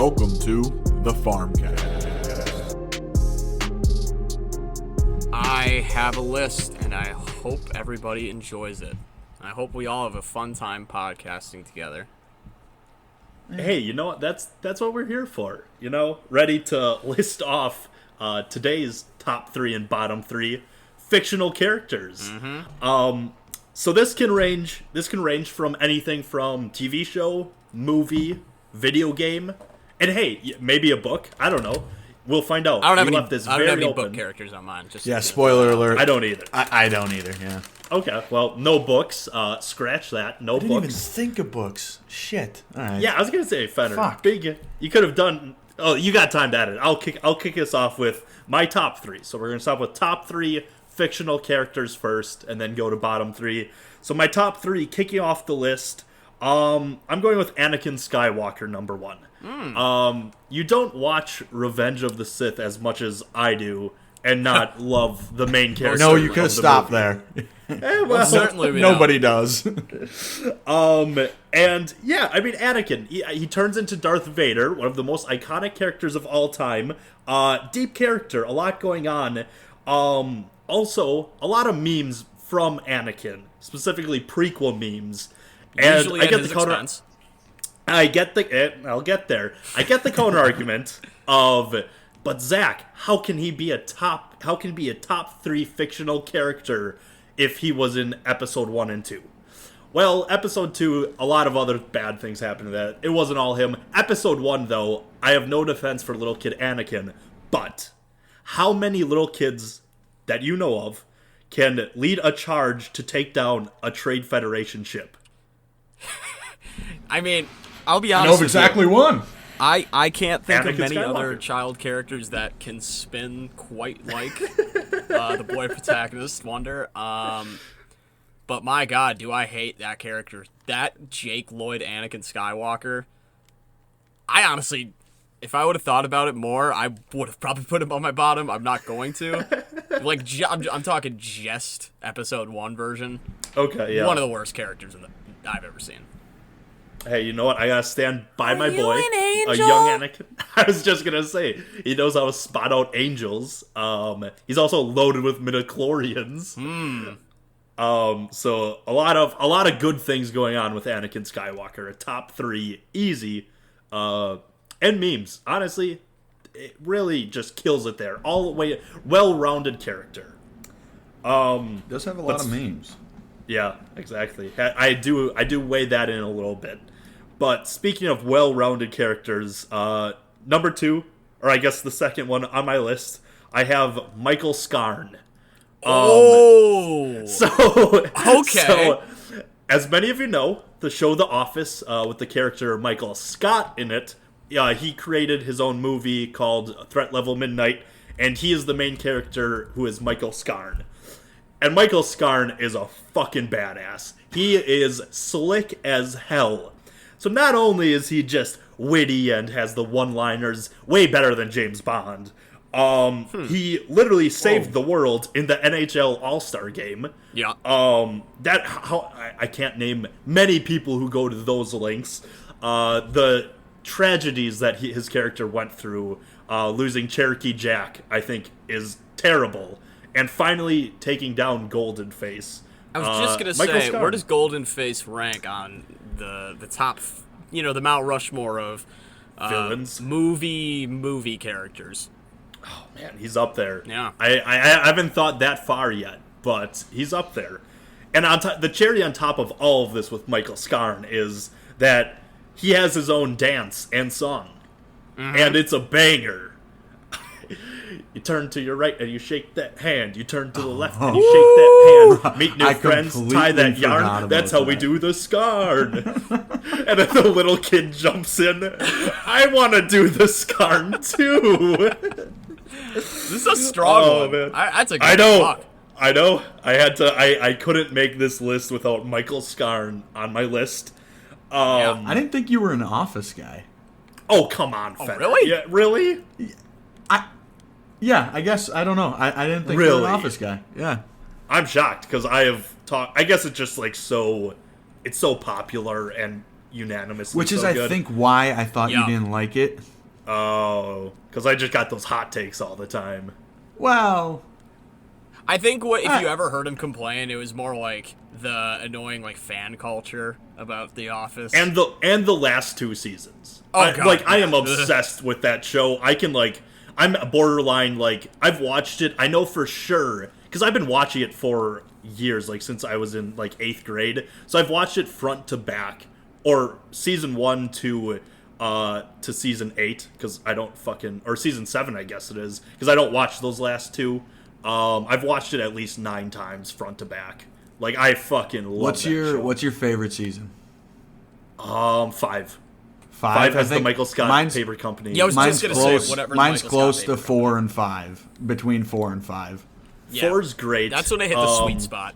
Welcome to the Farmcast. I have a list, and I hope everybody enjoys it. I hope we all have a fun time podcasting together. Hey, you know what? That's what we're here for. You know, ready to list off today's top 3 and bottom 3 fictional characters. So this can range from anything from TV show, movie, video game, and hey, maybe a book. I don't know. We'll find out. I don't have any open. book characters on mine. Yeah, spoiler alert. I don't either. I don't either, yeah. Okay, well, no books. Scratch that. No I didn't even books. think of books. Shit. All right. Yeah, I was gonna say, Fenner. Fuck. Big. You could have done. Oh, you got time to edit. I'll kick us off with my top 3. So we're gonna start with top 3 fictional characters first, and then go to bottom 3. So my top 3, kicking off the list. I'm going with Anakin Skywalker, number 1. You don't watch Revenge of the Sith as much as I do, and not love the main character. No, you could have of the stopped movie. there. Well, certainly we Nobody does. And yeah, I mean, Anakin, he turns into Darth Vader, one of the most iconic characters of all time. Deep character, a lot going on. Also, a lot of memes from Anakin, specifically prequel memes. And Usually I at get his the counter. expense. I'll get there. I get the counter argument of, but Zach, how can he be a top 3 fictional character if he was in episode 1 and 2? Well, episode 2, a lot of other bad things happened to that. It wasn't all him. Episode 1, though, I have no defense for little kid Anakin, but how many little kids that you know of can lead a charge to take down a Trade Federation ship? I mean, I'll be I honest know of with exactly you. one. I can't think of Anakin many Skywalker. other child characters that can spin quite like the boy protagonist Wonder. But my God, do I hate that character. That Jake Lloyd Anakin Skywalker. I honestly, if I would have thought about it more, I would have probably put him on my bottom. I'm not going to. Like, I'm talking just episode 1 version. Okay, yeah. One of the worst characters I've ever seen. Hey, you know what? I gotta stand by my you boy, an a angel? young Anakin. I was just gonna say, he knows how to spot out angels. He's also loaded with midichlorians. So a lot of good things going on with Anakin Skywalker. A top 3, easy, and memes. Honestly, it really just kills it there. All the way, well-rounded character. Does have a lot of memes. Yeah, exactly. I do weigh that in a little bit. But speaking of well-rounded characters, number 2, or I guess the second one on my list, I have Michael Scarn. Oh! So, Okay. So, as many of you know, the show The Office, with the character Michael Scott in it, he created his own movie called Threat Level Midnight, and he is the main character who is Michael Scarn. And Michael Scarn is a fucking badass. He is slick as hell. So not only is he just witty and has the one-liners way better than James Bond, he literally saved the world in the NHL All-Star Game. Yeah. I can't name many people who go to those links. The tragedies that his character went through, losing Cherokee Jack, I think, is terrible. And finally taking down Golden Face. I was just gonna Michael say, Scarn. where does Golden Face rank on the top, the Mount Rushmore of Villains? movie characters? Oh man, he's up there. Yeah. I haven't thought that far yet, but he's up there. And the cherry on top of all of this with Michael Scarn is that he has his own dance and song, and it's a banger. You turn to your right and you shake that hand. You turn to the left and you shake that hand. Meet new I friends, completely tie that forgot yarn. about That's how we that. do the Scarn. And then the little kid jumps in. I want to do the Scarn too. This is a strong Oh, one. man. That's a good I know. fuck. I know. I had to. I couldn't make this list without Michael Scarn on my list. I didn't think you were an Office guy. Oh, come on, Fenner. really? Yeah, really? Yeah, I guess. I don't know. I didn't think you were Really? an Office guy. Yeah. I'm shocked because I have talked. I guess it's just like so. It's so popular, and unanimously. Which is, so I good. think, why I thought Yeah. you didn't like it. Oh, because I just got those hot takes all the time. Well, I think if you ever heard him complain, it was more like the annoying like fan culture about The Office. And the last 2 seasons. Oh, God. I am obsessed with that show. I'm borderline, I've watched it. I know for sure, because I've been watching it for years, since I was in, 8th grade. So I've watched it front to back, or season 1 to season 8, because I don't or season 7, I guess it is, because I don't watch those last 2. I've watched it at least 9 times front to back. I fucking love that show. What's your favorite season? 5. 5 has the Michael Scott paper company. Yeah, I was Mine's just gonna close. say whatever. Mine's Michael close Scott to paper 4 and 5. Between 4 and 5. Yeah. 4's great. That's when I hit the sweet spot.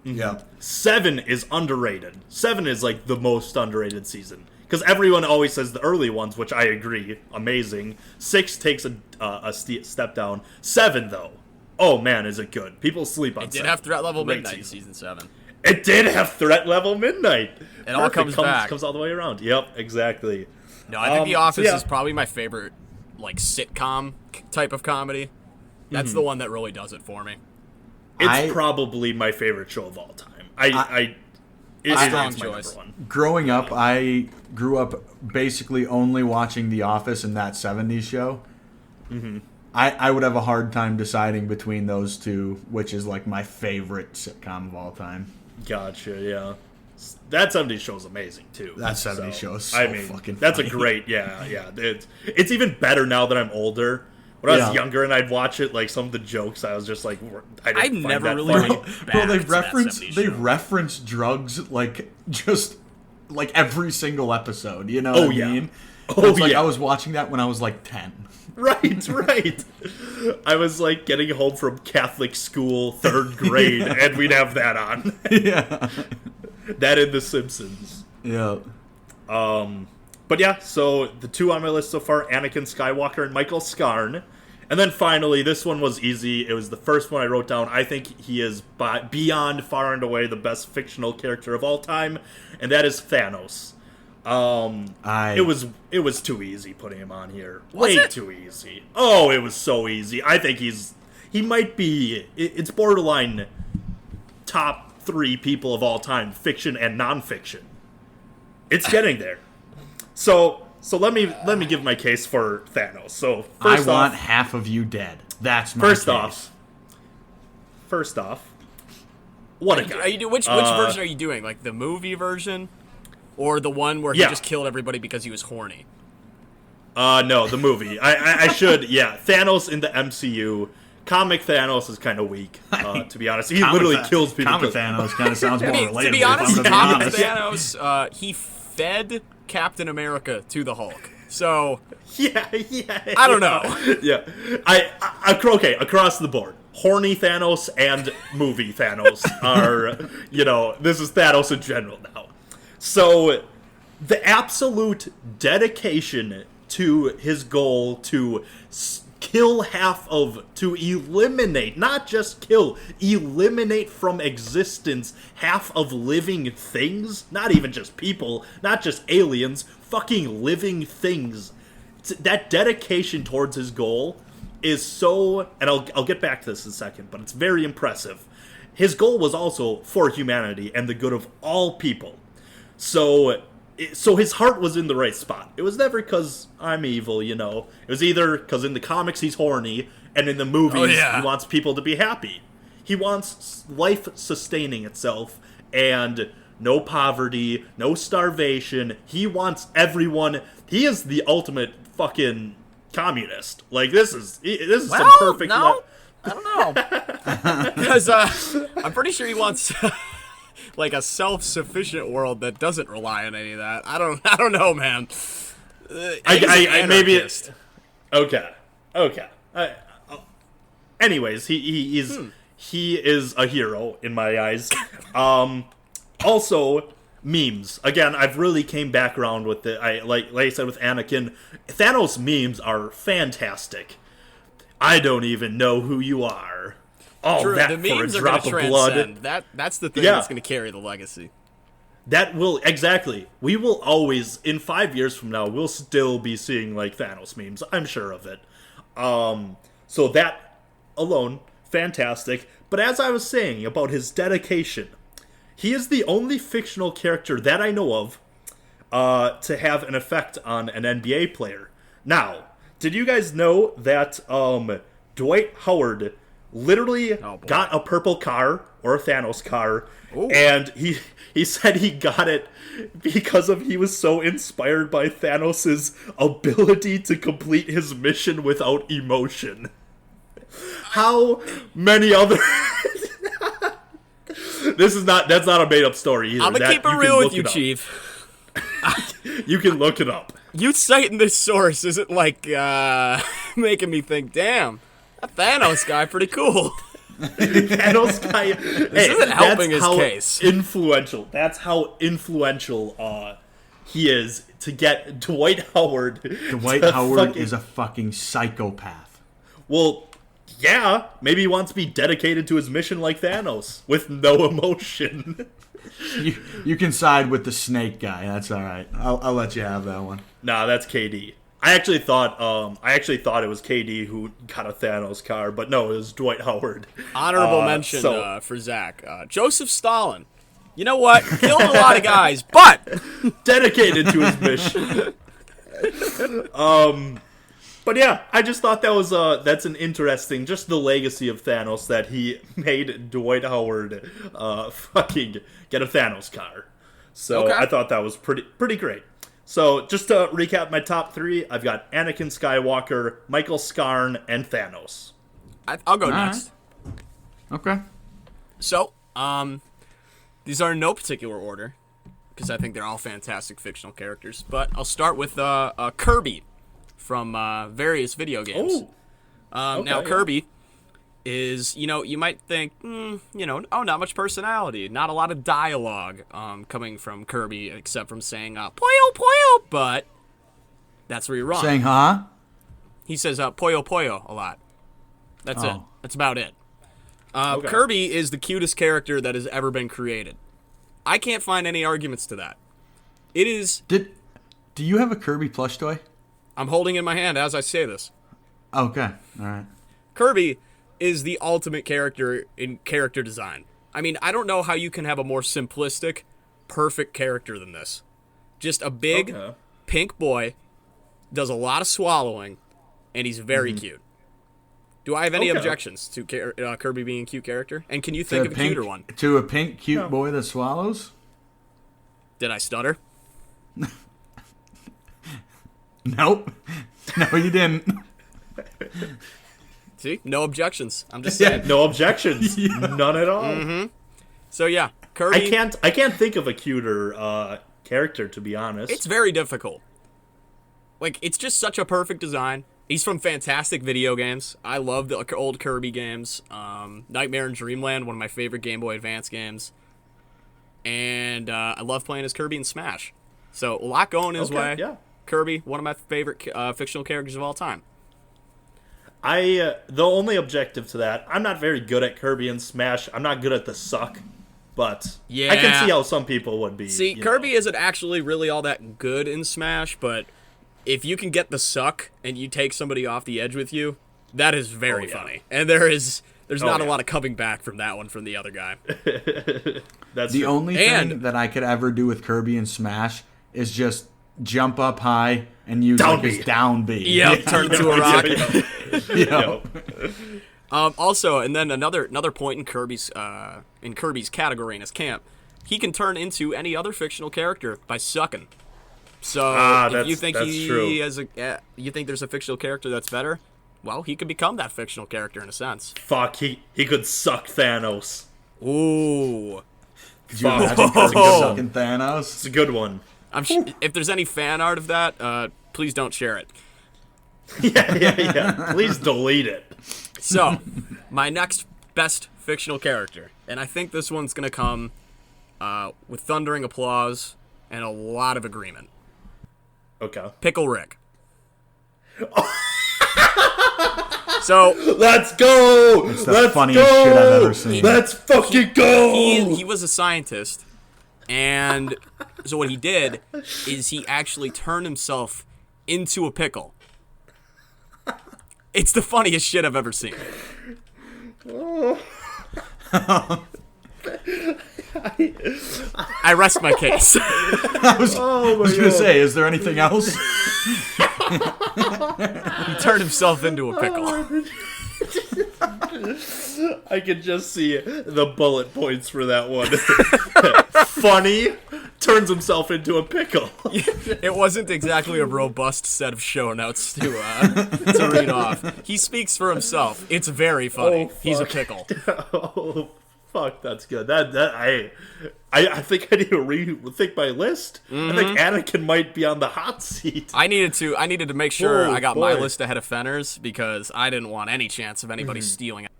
Yeah. 7 is underrated. 7 is the most underrated season, because everyone always says the early ones, which I agree, amazing. 6 takes a step down. 7 though, oh man, is it good? People sleep on. It did 7. have threat level Great midnight in season. season 7. It did have threat level midnight. It all comes back. Comes all the way around. Yep, exactly. No, I think The Office so yeah. is probably my favorite sitcom type of comedy. That's the one that really does it for me. It's probably my favorite show of all time. Strong it's my choice. number 1. Growing up, I grew up basically only watching The Office and that 70s show. Mm-hmm. I would have a hard time deciding between those two, which is my favorite sitcom of all time. Gotcha, yeah. That 70s show is amazing, too. That 70s show is so fucking that's funny. a great, yeah. It's even better now that I'm older. When I was younger and I'd watch it, some of the jokes, I was just I didn't I've find never that really funny. went back Bro, to that 70s show. reference drugs just every single episode. You know Oh, what yeah. I mean? Oh, It's yeah. I was watching that when I was 10. Right. I was getting home from Catholic school, 3rd grade, and we'd have that on. Yeah. That and The Simpsons. Yeah. But yeah, so the 2 on my list so far, Anakin Skywalker and Michael Scarn. And then finally, this one was easy. It was the first one I wrote down. I think he is beyond, far and away, the best fictional character of all time, and that is Thanos. It was too easy putting him on here. Way too easy. Oh, it was so easy. I think he might be, it's borderline top 3 people of all time, fiction and nonfiction. It's getting there. So let me give my case for Thanos. So I want half of you dead. That's my case. First off, what a guy. Which version are you doing? The movie version, or the one where he just killed everybody because he was horny? No, the movie. I should. Yeah, Thanos in the MCU. Comic Thanos is kind of weak, to be honest. He literally kills people. Comic Thanos kind of sounds more relatable. To be honest, if I'm Comic gonna be honest. Thanos, he fed Captain America to the Hulk. So Yeah. I don't know. Yeah, okay. Across the board, horny Thanos and movie Thanos are, this is Thanos in general now. So the absolute dedication to his goal to to eliminate, not just kill, eliminate from existence half of living things, not even just people, not just aliens, fucking living things. That dedication towards his goal is so, and I'll get back to this in a second, but it's very impressive. His goal was also for humanity and the good of all people. So his heart was in the right spot. It was never because I'm evil, It was either because in the comics he's horny, and in the movies he wants people to be happy. He wants life sustaining itself, and no poverty, no starvation. He wants everyone. He is the ultimate fucking communist. This is some perfect. No, I don't know. Because I'm pretty sure he wants a self-sufficient world that doesn't rely on any of that. I don't know, man. I maybe. Okay. Anyways, he is a hero in my eyes. Also, memes. Again, I've really came back around with it. Like I said with Anakin, Thanos memes are fantastic. I don't even know who you are. Oh, True, that the for a memes are drop gonna of blood. transcend. That's the thing that's going to carry the legacy. That will, exactly. We will always, in 5 years from now, we'll still be seeing, like, Thanos memes. I'm sure of it. So that alone, fantastic. But as I was saying about his dedication, he is the only fictional character that I know of to have an effect on an NBA player. Now, did you guys know that Dwight Howard literally got a purple car, or a Thanos car, and he said he got it because he was so inspired by Thanos' ability to complete his mission without emotion. How many other... That's not a made-up story either. I'm gonna keep it real with you, Chief. You can look it up. You citing this source isn't like making me think, damn, that Thanos guy pretty cool. Thanos guy. This isn't helping his case. That's how influential he is to get Dwight Howard. Dwight Howard is a fucking psychopath. Well, yeah, maybe he wants to be dedicated to his mission like Thanos, with no emotion. You can side with the snake guy. That's all right. I'll let you have that one. Nah, that's KD. I actually thought it was KD who got a Thanos car, but no, it was Dwight Howard. Honorable mention for Zach. Joseph Stalin. You know what? Killed a lot of guys, but dedicated to his mission. But yeah, I just thought that's an interesting, just the legacy of Thanos, that he made Dwight Howard fucking get a Thanos car. So okay. I thought that was pretty great. So just to recap my top 3, I've got Anakin Skywalker, Michael Scarn, and Thanos. I'll go next. Okay. So, these are in no particular order, because I think they're all fantastic fictional characters. But I'll start with Kirby from various video games. Okay, now, Kirby is, you might think, not much personality, not a lot of dialogue coming from Kirby, except from saying, Poyo Poyo, but that's where you're wrong. Saying, huh? He says, Poyo Poyo a lot. That's it. That's about it. Kirby is the cutest character that has ever been created. I can't find any arguments to that. It is... Do you have a Kirby plush toy? I'm holding it in my hand as I say this. Okay, all right. Kirby is the ultimate character in character design. I mean, I don't know how you can have a more simplistic, perfect character than this. Just a big, pink boy, does a lot of swallowing, and he's very cute. Do I have any objections to Kirby being a cute character? And can you think of a cuter one? To a pink, cute boy that swallows? Did I stutter? Nope. No, you didn't. See? No objections. I'm just saying. No objections. Yeah. None at all. Mm-hmm. So, yeah. Kirby... I can't think of a cuter character, to be honest. It's very difficult. Like, it's just such a perfect design. He's from fantastic video games. I love the old Kirby games. Nightmare in Dreamland, one of my favorite Game Boy Advance games. And I love playing as Kirby in Smash. So, a lot going his way. Yeah. Kirby, one of my favorite fictional characters of all time. The only objective to that, I'm not very good at Kirby and Smash. I'm not good at the suck, but I can see how some people would be. See, Kirby isn't actually really all that good in Smash, but if you can get the suck and you take somebody off the edge with you, that is very funny. And there's not a lot of coming back from that one from the other guy. That's the only thing that I could ever do with Kirby and Smash is just jump up high and use his down B. Yep, turn into a rocket. Also, and then another point in Kirby's category in his camp, he can turn into any other fictional character by sucking. So if you think you think there's a fictional character that's better, well, he could become that fictional character in a sense. Fuck, he could suck Thanos. Ooh. Could you imagine sucking Thanos? It's a good one. If there's any fan art of that, please don't share it. Yeah. Please delete it. So, my next best fictional character, and I think this one's going to come with thundering applause and a lot of agreement. Okay. Pickle Rick. So let's go. It's the funniest shit I've ever seen. Let's fucking go. He was a scientist And so what he did is he actually turned himself into a pickle. It's the funniest shit I've ever seen. I rest my case. I was going to say, is there anything else? He turned himself into a pickle. I can just see the bullet points for that one. Funny, turns himself into a pickle. It wasn't exactly a robust set of show notes to read off. He speaks for himself. It's very funny. He's a pickle. Oh, fuck, that's good. I think I need to rethink my list. I think Anakin might be on the hot seat. I needed to make sure I got my boy. list ahead of Fenner's because I didn't want any chance of anybody stealing it.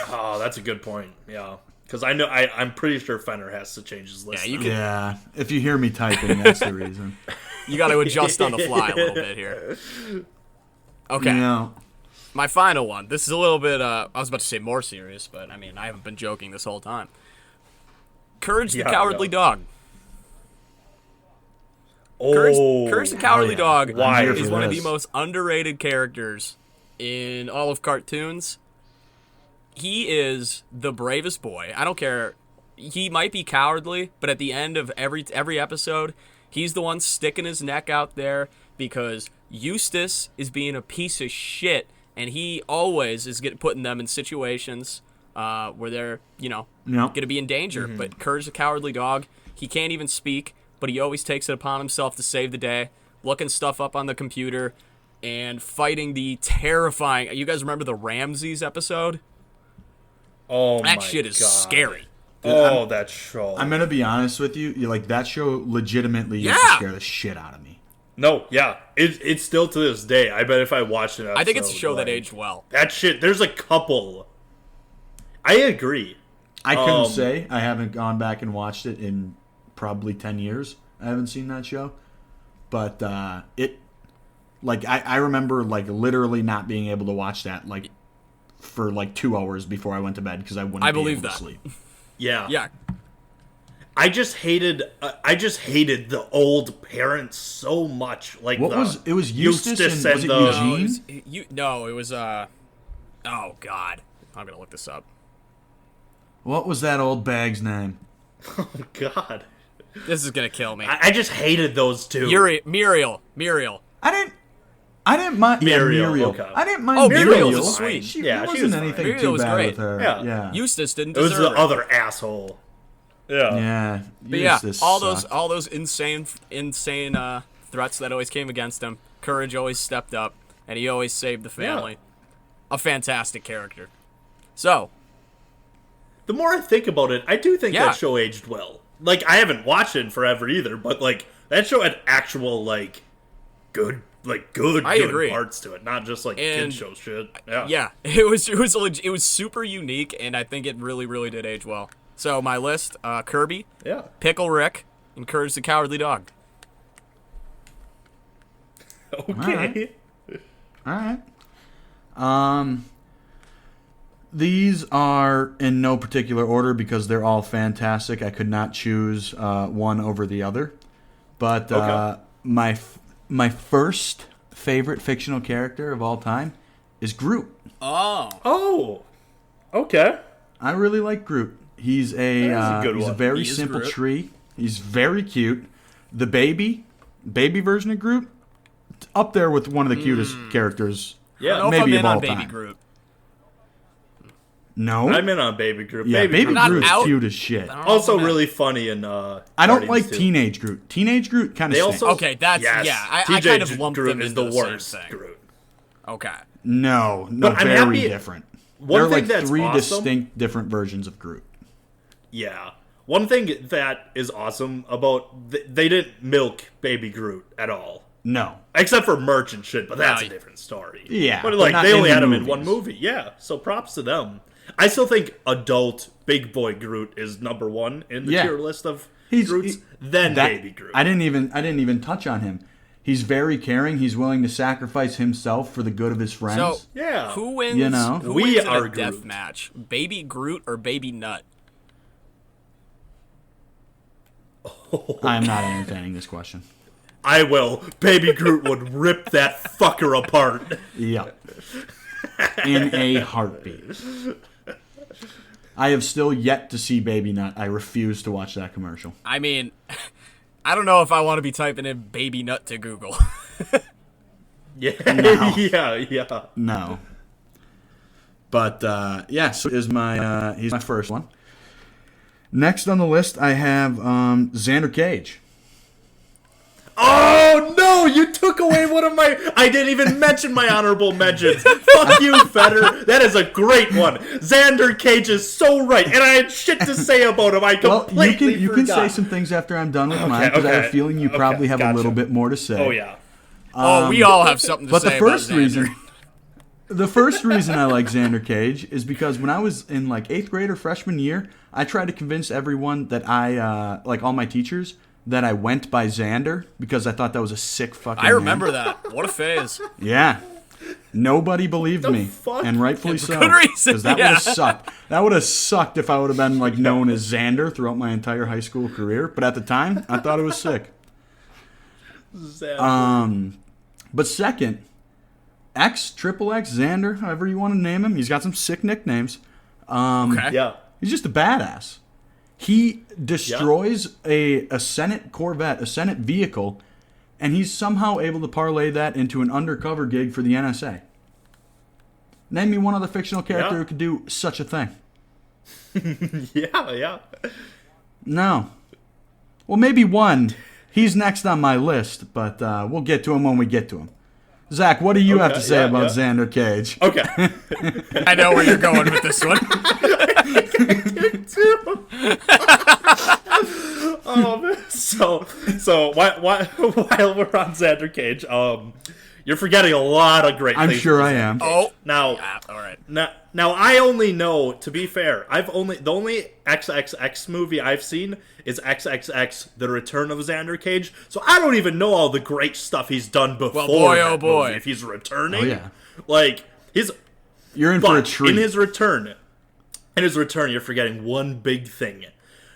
Oh, that's a good point. Yeah, because I'm pretty sure Fenner has to change his list. Yeah, you now. can. Yeah, if you hear me typing, that's the reason. You got to adjust on the fly a little bit here. Okay. Yeah. My final one. This is a little bit, I was about to say more serious, but I mean, I haven't been joking this whole time. Courage the Cowardly Dog. Courage the Cowardly Dog Why? is one of the most underrated characters in all of cartoons. He is the bravest boy. I don't care. He might be cowardly, but at the end of every episode, he's the one sticking his neck out there because Eustace is being a piece of shit, and he always is putting them in situations where they're, going to be in danger. But Courage the Cowardly Dog, he can't even speak, but he always takes it upon himself to save the day, looking stuff up on the computer, and fighting the terrifying... You guys remember the Ramses episode? Oh, That my shit is God. scary. Oh, that show. I'm going to be honest with you. Like, that show legitimately used to scare the shit out of me. No, yeah. It's still to this day. I bet if I watched it, I think it's a show that aged well. That shit, there's a couple. I agree. I couldn't say. I haven't gone back and watched it in probably 10 years. I haven't seen that show. But I remember, like, literally not being able to watch that, like, for, like, 2 hours before I went to bed because I wouldn't be able to sleep. Yeah. Yeah. I just hated the old parents so much. Like, It was Eustace and was it Eugene? It was oh God. I'm gonna look this up. What was that old bag's name? Oh God. This is gonna kill me. I just hated those two. Muriel. I didn't mind Muriel. Okay. I didn't mind Muriel Muriel. was sweet. There she wasn't was anything fine. Muriel too was bad great. with her. Yeah. Eustace didn't It was deserve the other asshole. Yeah. Yeah. But yeah, Eustace all sucked. those insane threats that always came against him. Courage always stepped up, and he always saved the family. A fantastic character. So, The more I think about it, I do think Yeah. that show aged well. Like, I haven't watched it in forever either, but like that show had actual good agree. parts to it, not just like kid show shit. yeah, it was super unique, and I think it really, really did age well. So my list: Kirby, Yeah. Pickle Rick, and Courage the Cowardly Dog. Okay. All right. These are in no particular order because they're all fantastic. I could not choose one over the other. But my first favorite fictional character of all time is Groot. Oh. Okay. I really like Groot. He's That is a good he's a one. very He is simple Groot. tree. He's very cute. The baby version of Groot, up there with one of the cutest characters. I don't know if maybe I'm in of all on Baby time. Groot. No, I'm in on Baby Groot. yeah, Baby Not Groot's out. cute as shit. I don't know Also if I'm in. really funny in I don't Guardians like 2. Teenage Groot. Teenage Groot kind of They stinks. also Okay, that's yes, I TJ kind of lumped Groot them is into the the worst same thing. Groot. Okay. No, But I'm very happy- different. One They're thing like that's three awesome- distinct different versions of Groot. Yeah. One thing that is awesome about they didn't milk Baby Groot at all. No, Except for merch and shit, but that's a Right. different story. Yeah, But but like not they in only the had him in movies. one movie. Yeah. So props to them. I still think adult big boy Groot is number one in the Yeah. tier list of He's- Groots. he- Then that- Baby Groot. I didn't even touch on him. He's very caring. He's willing to sacrifice himself for the good of his friends. So Yeah. who wins? You know? Who We wins in are a death Groot. match? Baby Groot or Baby Nut? I am not entertaining this question. I will. Baby Groot would rip that fucker apart. Yep. In a heartbeat. I have still yet to see Baby Nut. I refuse to watch that commercial. I mean, I don't know if I want to be typing in baby nut to Google. Yeah, No. yeah. No. But, so he's my first one. Next on the list, I have Xander Cage. Oh, no! You took away one of my... I didn't even mention my honorable mentions. Fuck you, Feder. That is a great one. Xander Cage is so right, and I had shit to say about him. I completely you can say some things after I'm done with mine, because I have a feeling you probably have a little bit more to say. Oh, yeah. We all have something to say about Xander. The first reason I like Xander Cage is because when I was in like 8th grade or freshman year, I tried to convince everyone that I, like all my teachers, that I went by Xander because I thought that was a sick fucking I remember name. that. What a phase. Yeah. Nobody believed me. Fuck? And rightfully so. Good reason, Because that would have sucked. That would have sucked if I would have been like known as Xander throughout my entire high school career. But at the time, I thought it was sick. Xander. But second, Triple X, Xander, however you want to name him. He's got some sick nicknames. Okay. Yeah. He's just a badass. He destroys a Senate Corvette, a Senate vehicle, and he's somehow able to parlay that into an undercover gig for the NSA. Name me one other fictional character who could do such a thing. Yeah. No. Well, maybe one. He's next on my list, but we'll get to him when we get to him. Zach, what do you have to say about Xander Cage? Okay. I know where you're going with this one. So while we're on Xander Cage, you're forgetting a lot of great things. I'm sure I am. Oh. Now, All right. now I only know, to be fair, the only XXX movie I've seen is XXX: The Return of Xander Cage. So I don't even know all the great stuff he's done before. Well, boy, that oh boy. movie. If he's returning, Oh, yeah. like his. You're in for a But treat. in his return, you're forgetting one big thing.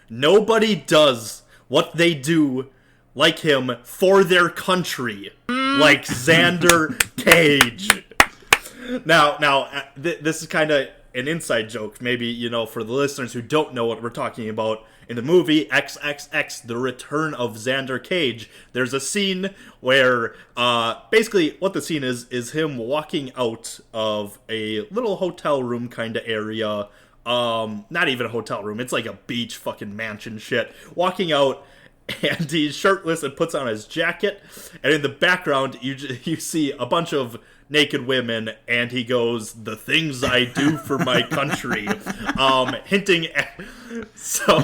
Nobody does what they do like him for their country, like Xander Cage. Now, this is kind of an inside joke, maybe, for the listeners who don't know what we're talking about. In the movie XXX, The Return of Xander Cage, there's a scene where, basically, what the scene is him walking out of a little hotel room kind of area. Not even a hotel room, it's like a beach fucking mansion shit. Walking out, and he's shirtless and puts on his jacket, and in the background, you see a bunch of naked women, and he goes, "The things I do for my country," hinting at... So,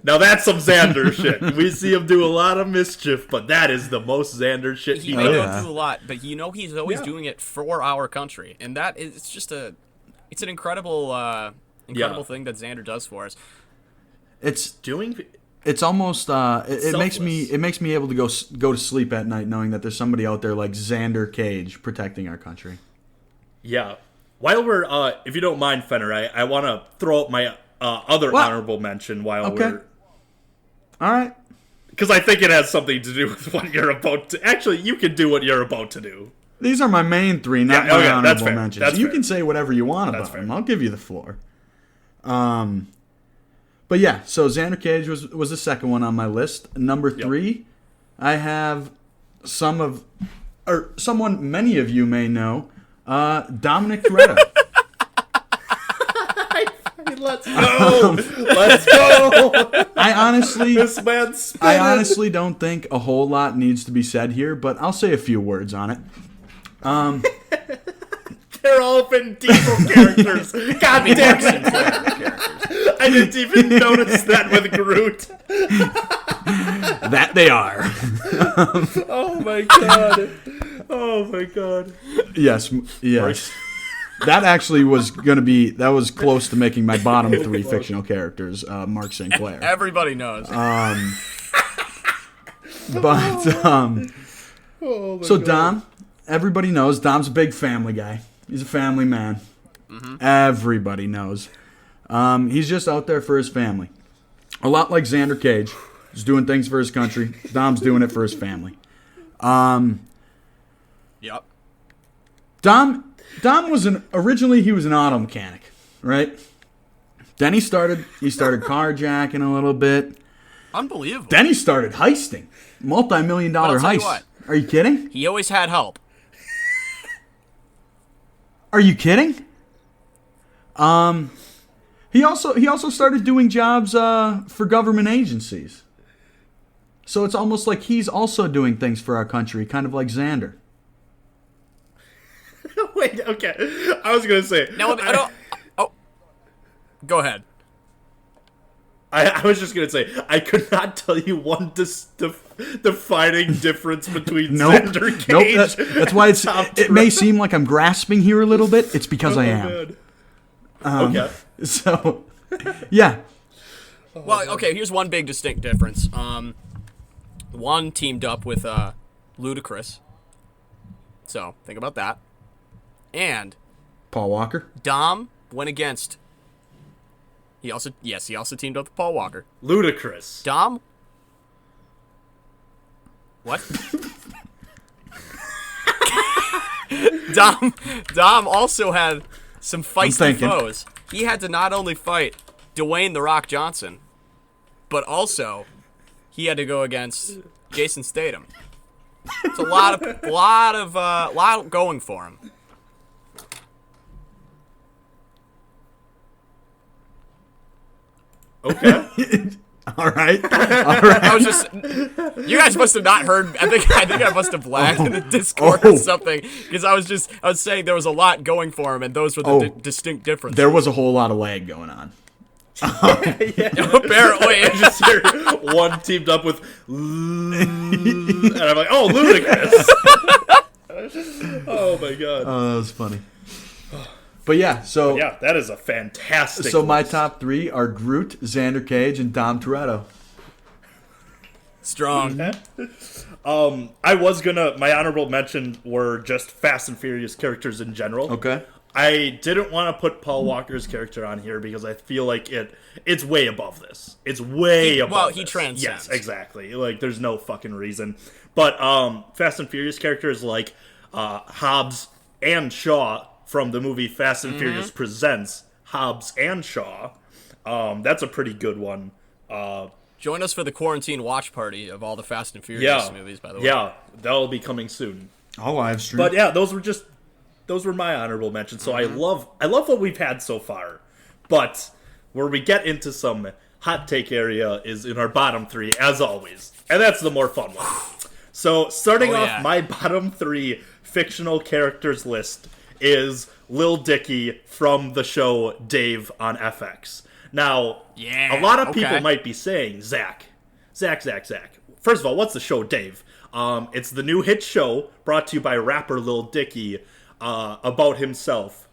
now that's some Xander shit. We see him do a lot of mischief, but that is the most Xander shit He he may does. not do a lot, but he's always doing it for our country, and that is it's an incredible thing that Xander does for us. It's almost it makes Selfless. me able to go to sleep at night knowing that there's somebody out there like Xander Cage protecting our country. Yeah. While we're, if you don't mind, Fenner, I want to throw out my other honorable mention while we're... All right. Because I think it has something to do with what you're about to... Actually, you can do what you're about to do. These are my main three, not my that's honorable fair. mentions. That's You fair. can say whatever you want That's about fair. them. I'll give you the floor. But yeah, so Xander Cage was the second one on my list. Number 3, I have someone many of you may know, Dominic Toretto. Let's go! Let's go! I honestly don't think a whole lot needs to be said here, but I'll say a few words on it. They're all Vin Diesel characters. God damn it! I didn't even notice that with Groot. That they are. Oh my god. Oh my god. Yes. That actually was that was close to making my bottom 3 fictional characters, Mark Sinclair. Everybody knows. So Dom, everybody knows Dom's a big family guy. He's a family man. Mm-hmm. Everybody knows. He's just out there for his family. A lot like Xander Cage. He's doing things for his country. Dom's doing it for his family. Yep. Dom was originally he was an auto mechanic, right? Then he started carjacking a little bit. Unbelievable. Then he started heisting, multi-million-dollar But I'll tell you heists. what. Are you kidding? He always had help. Are you kidding? He also started doing jobs for government agencies. So it's almost like he's also doing things for our country, kind of like Xander. Wait, okay. I was gonna say. No, I don't. Oh, go ahead. I was just gonna say I could not tell you one defining difference between Xander Cage. Nope. That's why it may seem like I'm grasping here a little bit. It's because I am. Okay. So, yeah. Well, okay. Here's one big distinct difference. One teamed up with Ludacris. So think about that. And Paul Walker. Dom went against. He also teamed up with Paul Walker. Ludacris. Dom. What? Dom also had some feisty foes. He had to not only fight Dwayne "The Rock" Johnson, but also he had to go against Jason Statham. It's a lot going for him. Okay. All right. I was just, you guys must have not heard. I think I must have lagged in the Discord or something because I was saying there was a lot going for him, and those were the distinct differences. There was a whole lot of lag going on. Apparently, I just hear one teamed up with, and I'm like, oh, Ludacris. Oh my god. Oh, that was funny. But yeah, so Yeah, that is a fantastic. So my list. top three are Groot, Xander Cage, and Dom Toretto. strong. I was gonna. My honorable mention were just Fast and Furious characters in general. Okay. I didn't want to put Paul Walker's character on here because I feel like it's way above this. It's way above. Well, he this. transcends. Yes, exactly. Like, there's no fucking reason. But Fast and Furious characters like Hobbs and Shaw from the movie Fast and Furious Presents Hobbs and Shaw. That's a pretty good one. Join us for the quarantine watch party of all the Fast and Furious movies, by the way. Yeah, that'll be coming soon. I'll live stream. But yeah, those were my honorable mentions. So I love what we've had so far. But where we get into some hot take area is in our bottom three, as always. And that's the more fun one. So starting off my bottom three fictional characters list is Lil Dicky from the show Dave on FX. Now, a lot of people might be saying, Zach. First of all, what's the show Dave? It's the new hit show brought to you by rapper Lil Dicky about himself.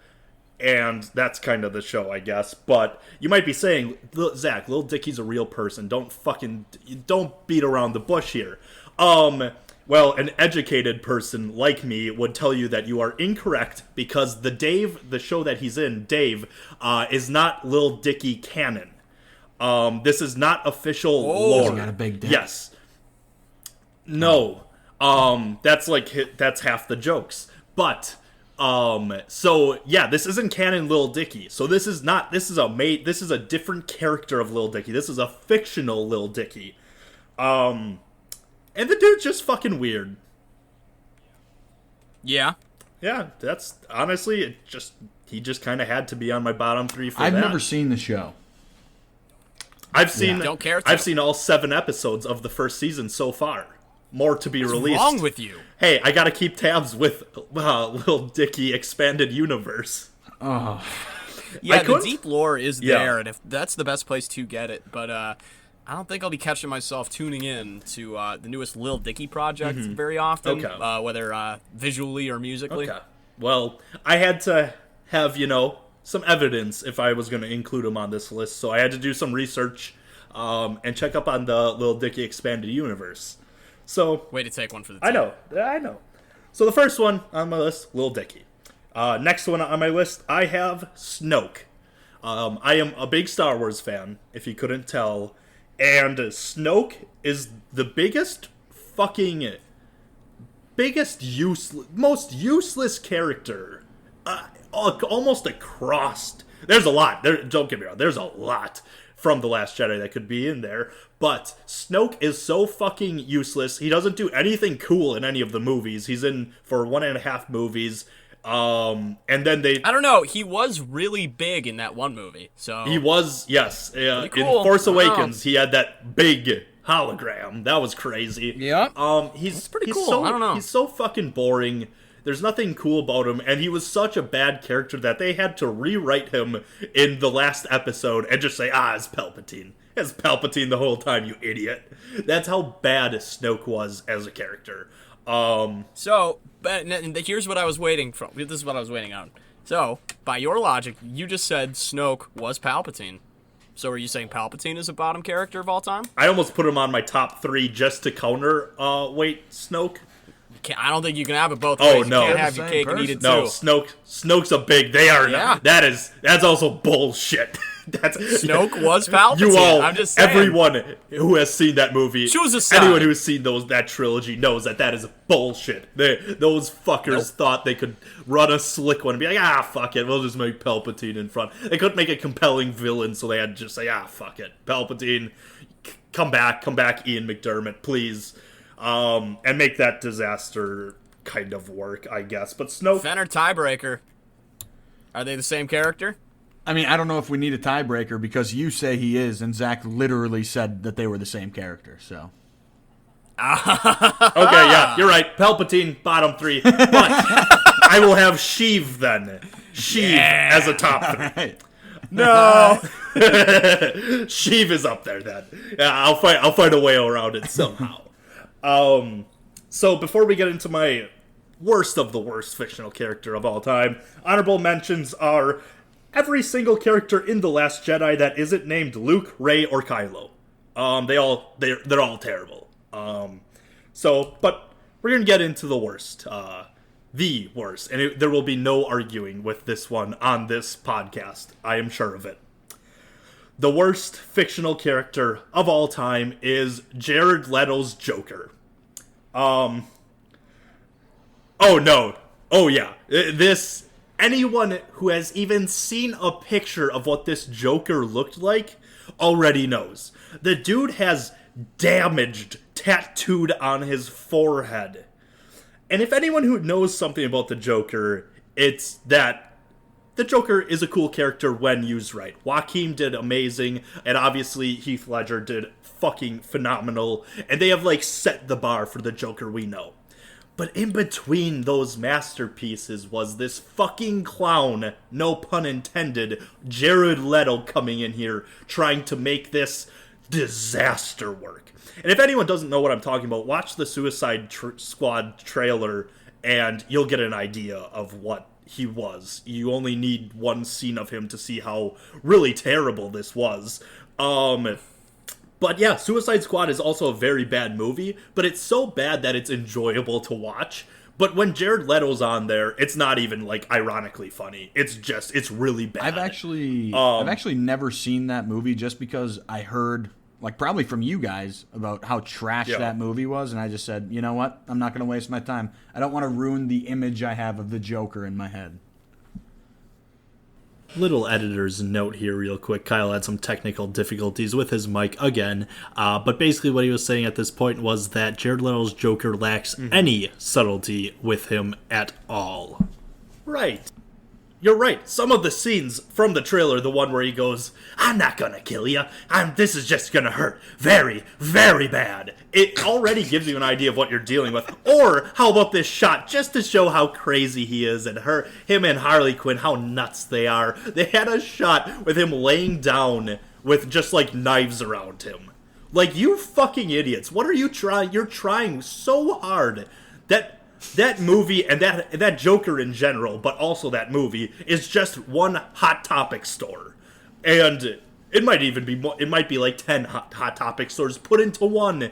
And that's kind of the show, I guess. But you might be saying, Zach, Lil Dicky's a real person. Don't beat around the bush here. Well, an educated person like me would tell you that you are incorrect because the show that he's in, Dave, is not Lil Dicky canon. This is not official lore. He's got a big dick. Yes. No. That's half the jokes. But so yeah, this isn't canon Lil Dicky. So this is a different character of Lil Dicky. This is a fictional Lil Dicky. And the dude's just fucking weird. Yeah. Yeah, that's honestly he just kind of had to be on my bottom three for I've that. never seen the show. I've seen Don't care to. I've seen all 7 episodes of the first season so far. More to be released. What's wrong with you? Hey, I gotta keep tabs with Lil Dicky Expanded Universe. Oh. Yeah, the deep lore is there, and if that's the best place to get it. But I don't think I'll be catching myself tuning in to the newest Lil Dicky project very often, whether visually or musically. Okay. Well, I had to have, some evidence if I was going to include him on this list, so I had to do some research and check up on the Lil Dicky Expanded Universe. So Way to take one for the team. I know. So the first one on my list, Lil Dicky. Next one on my list, I have Snoke. I am a big Star Wars fan, if you couldn't tell. And Snoke is the most useless character. Almost across. There's a lot. Don't get me wrong. There's a lot from The Last Jedi that could be in there. But Snoke is so fucking useless. He doesn't do anything cool in any of the movies. He's in for 1.5 movies. And then I don't know. He was really big in that one movie. So he was, yes. Cool. In Force Awakens, he had that big hologram. That was crazy. Yeah. He's pretty cool. So, I don't know. He's so fucking boring. There's nothing cool about him, and he was such a bad character that they had to rewrite him in the last episode and just say, it's Palpatine. It's Palpatine the whole time, you idiot. That's how bad Snoke was as a character. But here's what I was waiting for. This is what I was waiting on. So, by your logic, you just said Snoke was Palpatine. So are you saying Palpatine is a bottom character of all time? I almost put him on my top 3 just to counter Snoke. I don't think you can have it both ways. No. You can't have your cake and eat it too. No, Snoke's a big. They are not. That's also bullshit. Snoke was Palpatine. I'm just saying. Everyone who has seen that movie, choose a side. Anyone who's seen that trilogy knows that is bullshit. Those fuckers thought they could run a slick one and be like, fuck it, we'll just make Palpatine in front. They couldn't make a compelling villain, so they had to just say, fuck it, Palpatine, come back, Ian McDiarmid, please. And make that disaster kind of work, I guess. But Snoke... Fenner tiebreaker. Are they the same character? I mean, I don't know if we need a tiebreaker because you say he is, and Zach literally said that they were the same character, so... Okay, yeah, you're right. Palpatine, bottom 3. But I will have Sheev then. Sheev as a top 3. Right. No! Sheev is up there then. Yeah, I'll find a way around it somehow. So before we get into my worst of the worst fictional character of all time, honorable mentions are every single character in The Last Jedi that isn't named Luke, Rey, or Kylo. They're all terrible. But we're gonna get into the worst. The worst. And there will be no arguing with this one on this podcast. I am sure of it. The worst fictional character of all time is Jared Leto's Joker. Oh no. Oh yeah. Anyone who has even seen a picture of what this Joker looked like already knows. The dude has damaged tattooed on his forehead. And if anyone who knows something about the Joker, it's that the Joker is a cool character when used right. Joaquin did amazing, and obviously Heath Ledger did fucking phenomenal, and they have set the bar for the Joker we know. But in between those masterpieces was this fucking clown, no pun intended, Jared Leto coming in here trying to make this disaster work. And if anyone doesn't know what I'm talking about, watch the Suicide Squad trailer and you'll get an idea of what he was. You only need one scene of him to see how really terrible this was. But yeah, Suicide Squad is also a very bad movie, but it's so bad that it's enjoyable to watch. But when Jared Leto's on there, it's not even ironically funny. It's really bad. I've actually never seen that movie just because I heard probably from you guys about how trash that movie was, and I just said, you know what? I'm not going to waste my time. I don't want to ruin the image I have of the Joker in my head. Little editor's note here real quick. Kyle had some technical difficulties with his mic again, but basically what he was saying at this point was that Jared Leto's Joker lacks any subtlety with him at all. Right. You're right. Some of the scenes from the trailer, the one where he goes, I'm not gonna kill you. This is just gonna hurt very, very bad. It already gives you an idea of what you're dealing with. Or, how about this shot, just to show how crazy he is, and him and Harley Quinn, how nuts they are. They had a shot with him laying down with just, knives around him. You fucking idiots. What are you trying? You're trying so hard. That movie and that Joker in general, but also that movie, is just one Hot Topic store. And it might even be more, it might be 10 Hot Topic stores put into one.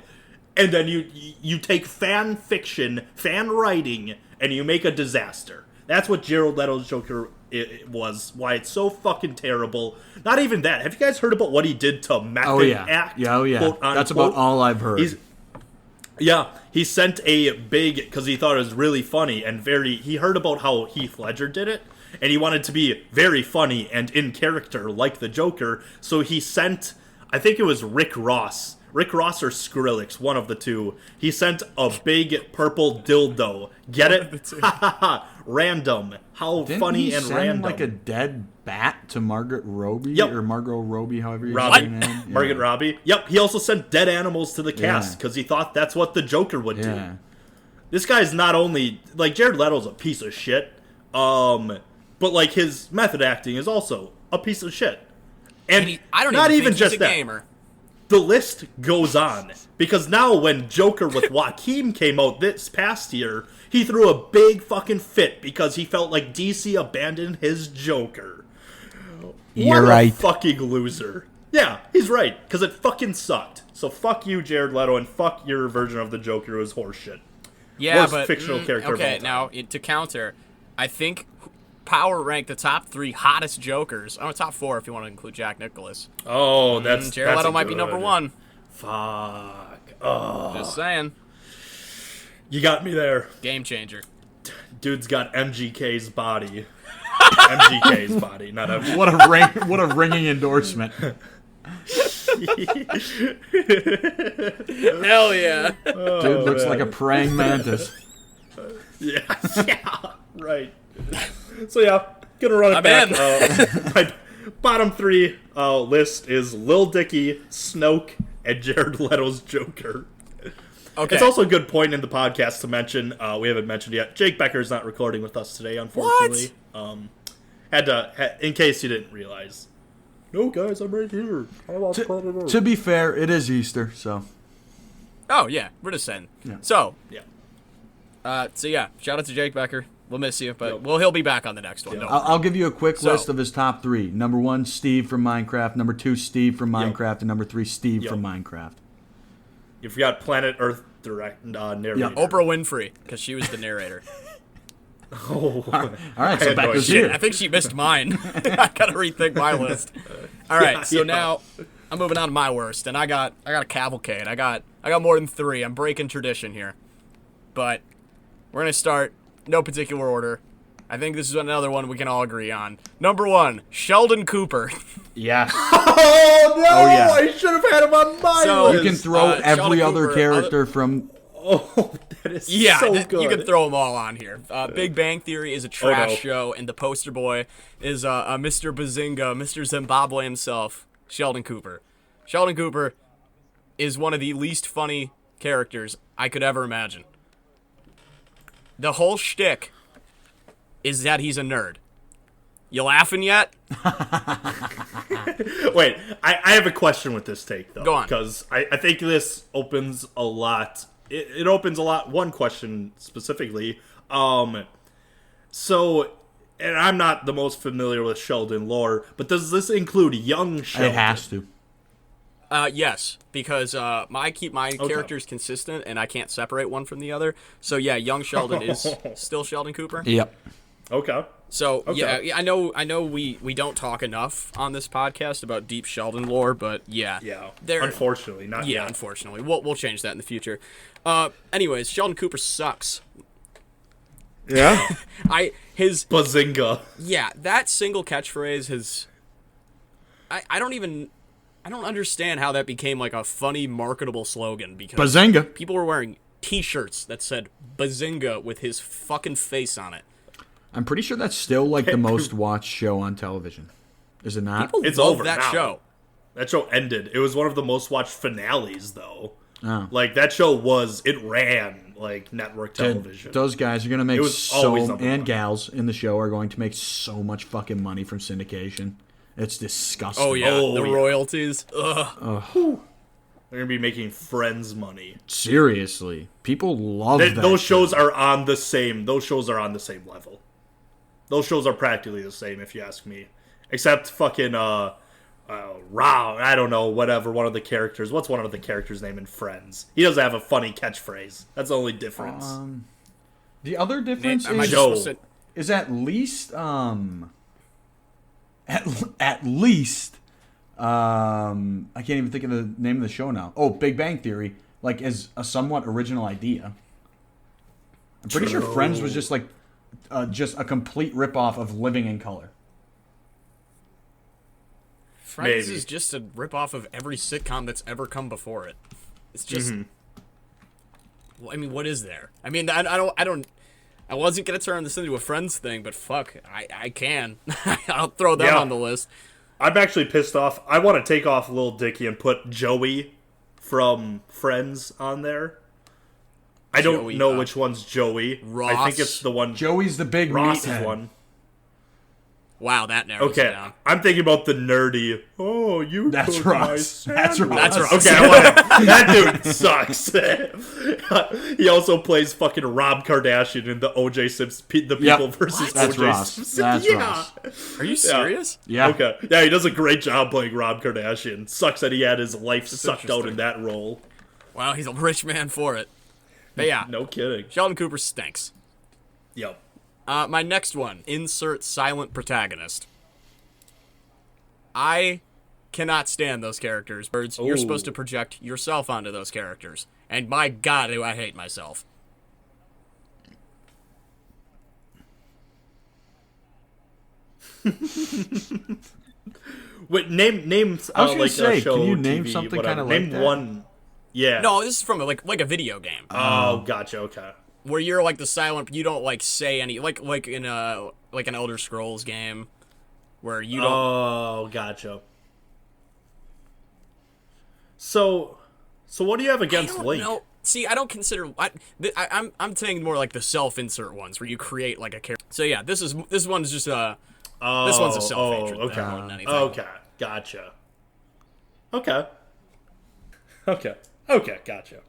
And then you take fan fiction, fan writing, and you make a disaster. That's what Jared Leto's Joker it was, why it's so fucking terrible. Not even that. Have you guys heard about what he did to Method Oh yeah, Act? yeah. Quote, That's about all I've heard. He sent a big, because he thought it was really funny and he heard about how Heath Ledger did it, and he wanted to be very funny and in character like the Joker, so he sent, I think it was Rick Ross or Skrillex, one of the two. He sent a big purple dildo. Get it? Random. How Didn't funny he and send, random. like a dead bat to Margaret Robbie? Yep. Or Margot Robbie, however you Robbie. say her name. Margaret Robbie. Yep, he also sent dead animals to the cast Yeah. because he thought that's what the Joker would Yeah. do. This guy's not only, like, Jared Leto's a piece of shit, but, like, his method acting is also a piece of shit. And I don't not even think just he's a that. gamer. The list goes on. Because now when Joker with Joaquin came out this past year, he threw a big fucking fit because he felt like DC abandoned his Joker. You're What right. a fucking loser. Yeah, he's right, because it fucking sucked. So fuck you, Jared Leto, and fuck your version of the Joker who is horseshit. Yeah, Worst but fictional character of all okay, time. now to counter, I think Power ranked the top 3 hottest Jokers. Oh, top 4 if you want to include Jack Nicklaus. Oh, that's Jared that's Leto a might be number good- 1. Fuck. Oh, Just saying, you got me there. game changer. Dude's got MGK's body. MGK's body, not MGK. What a ringing endorsement. Hell yeah! Dude looks man. like a praying mantis. Yeah, yeah, right. So yeah, gonna run it I'm back. in. My bottom 3 list is Lil Dicky, Snoke, and Jared Leto's Joker. Okay. It's also a good point in the podcast to mention. We haven't mentioned yet. Jake Becker's not recording with us today, unfortunately. In case you didn't realize. No, guys, I'm right here. To be fair, it is Easter, so Oh yeah, we're just saying. Yeah. So Yeah. shout out to Jake Becker. We'll miss you, but Yep. he'll be back on the next one. Yep. Don't I'll give you a quick So- list of his top 3. Number 1, Steve from Minecraft. Number 2, Steve from Minecraft. And number 3, Steve Yep. from Minecraft. You forgot Planet Earth narrator. Yeah. Oprah Winfrey, because she was the narrator. Oh. All right, so had no Becca's idea. here. I think she missed mine. I gotta rethink my list. All right, so yeah. now I'm moving on to my worst, and I got a cavalcade. I got more than 3. I'm breaking tradition here, but we're gonna start no particular order. I think this is another one we can all agree on. Number 1, Sheldon Cooper. Yes. Oh no! Oh, yeah. I should have had him on my So- list. You can throw Sheldon every other Cooper, character from... Oh, that is Yeah, so you good. can throw them all on here. Big Bang Theory is a trash no. show, and the poster boy is Mr. Bazinga, Mr. Zimbabwe himself, Sheldon Cooper. Sheldon Cooper is one of the least funny characters I could ever imagine. The whole shtick is that he's a nerd. You laughing yet? Wait, I have a question with this take, though. Go on. Because I think this opens a lot. It opens a lot. One question specifically. So, and I'm not the most familiar with Sheldon lore, but does this include young Sheldon? It has to. Yes, because I keep my characters consistent, and I can't separate one from the other. So yeah, young Sheldon is still Sheldon Cooper. Yep. Okay. So Okay. yeah, I know we don't talk enough on this podcast about deep Sheldon lore, but yeah, Yeah. there. Unfortunately, not Yeah, yet. unfortunately, we'll change that in the future. Anyways, Sheldon Cooper sucks. Yeah? His Bazinga. that single catchphrase has. I don't understand how that became like a funny marketable slogan because Bazinga. people were wearing T-shirts that said Bazinga with his fucking face on it. I'm pretty sure that's still like the most watched show on television. Is it not? People It's love over that now. show. That show ended. It was one of the most watched finales, though. Oh. Like, that show it ran, like, network television. Those guys are going to make was always number and one. gals in the show are going to make so much fucking money from syndication. It's disgusting. Oh yeah, Oh, the yeah. royalties. Ugh. They're going to be making Friends money. Seriously. People love that. Those shows are on the same. Those shows are on the same level. Those shows are practically the same, if you ask me. Except fucking Ra, I don't know, whatever. One of the characters. What's one of the characters' name in Friends? He doesn't have a funny catchphrase. That's the only difference. The other difference Am I is, just supposed to- is at least at least, I can't even think of the name of the show now. Oh, Big Bang Theory, like as a somewhat original idea. I'm pretty sure Friends was just like just a complete ripoff of Living in Color. Friends is just a ripoff of every sitcom that's ever come before it. It's just. Well, I mean, what is there? I mean, I don't. I wasn't gonna turn this into a Friends thing, but fuck, I can. I'll throw them on the list. I'm actually pissed off. I want to take off Lil Dicky and put Joey from Friends on there. I don't know which one's Joey. Ross. I think it's the one. Joey's the big Ross meathead. is one. Wow, that narrows it down. I'm thinking about the nerdy. Oh, you. That's took Ross. my That's Ross. That's Ross. Okay, that dude sucks. He also plays fucking Rob Kardashian in the O.J. Simpson, the People versus That's O.J. Ross. Simpson. That's Ross. Are you serious? Yeah. Okay. Yeah, he does a great job playing Rob Kardashian. Sucks that he had his life sucked out in that role. Wow, he's a rich man for it. But yeah, No kidding. Sheldon Cooper stinks. Yep. My next one, insert silent protagonist. I cannot stand those characters. Birds, you're supposed to project yourself onto those characters. And my god, do I hate myself. Wait, name. I was gonna like say, a show, can you name TV, something whatever. kind of like Name that? one. Yeah. No, this is from like a video game. Oh, gotcha. Okay. Where you're like the silent, you don't like say any, like in like an Elder Scrolls game, where you don't. Oh, gotcha. So what do you have against Link? No, see, I don't consider. I'm saying more like the self-insert ones where you create like a character. So yeah, this one's just a. This one's a self-hatred okay. more than anything. Okay, gotcha. Okay, gotcha.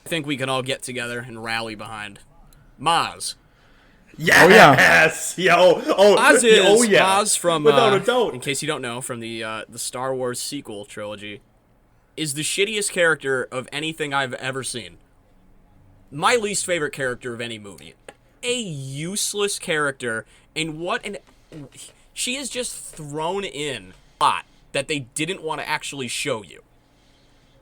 I think we can all get together and rally behind Maz. Yes! Maz is yeah. Maz from, without a doubt. in case you don't know, from the Star Wars sequel trilogy, is the shittiest character of anything I've ever seen. My least favorite character of any movie. A useless character, and she is just thrown in a lot that they didn't want to actually show you.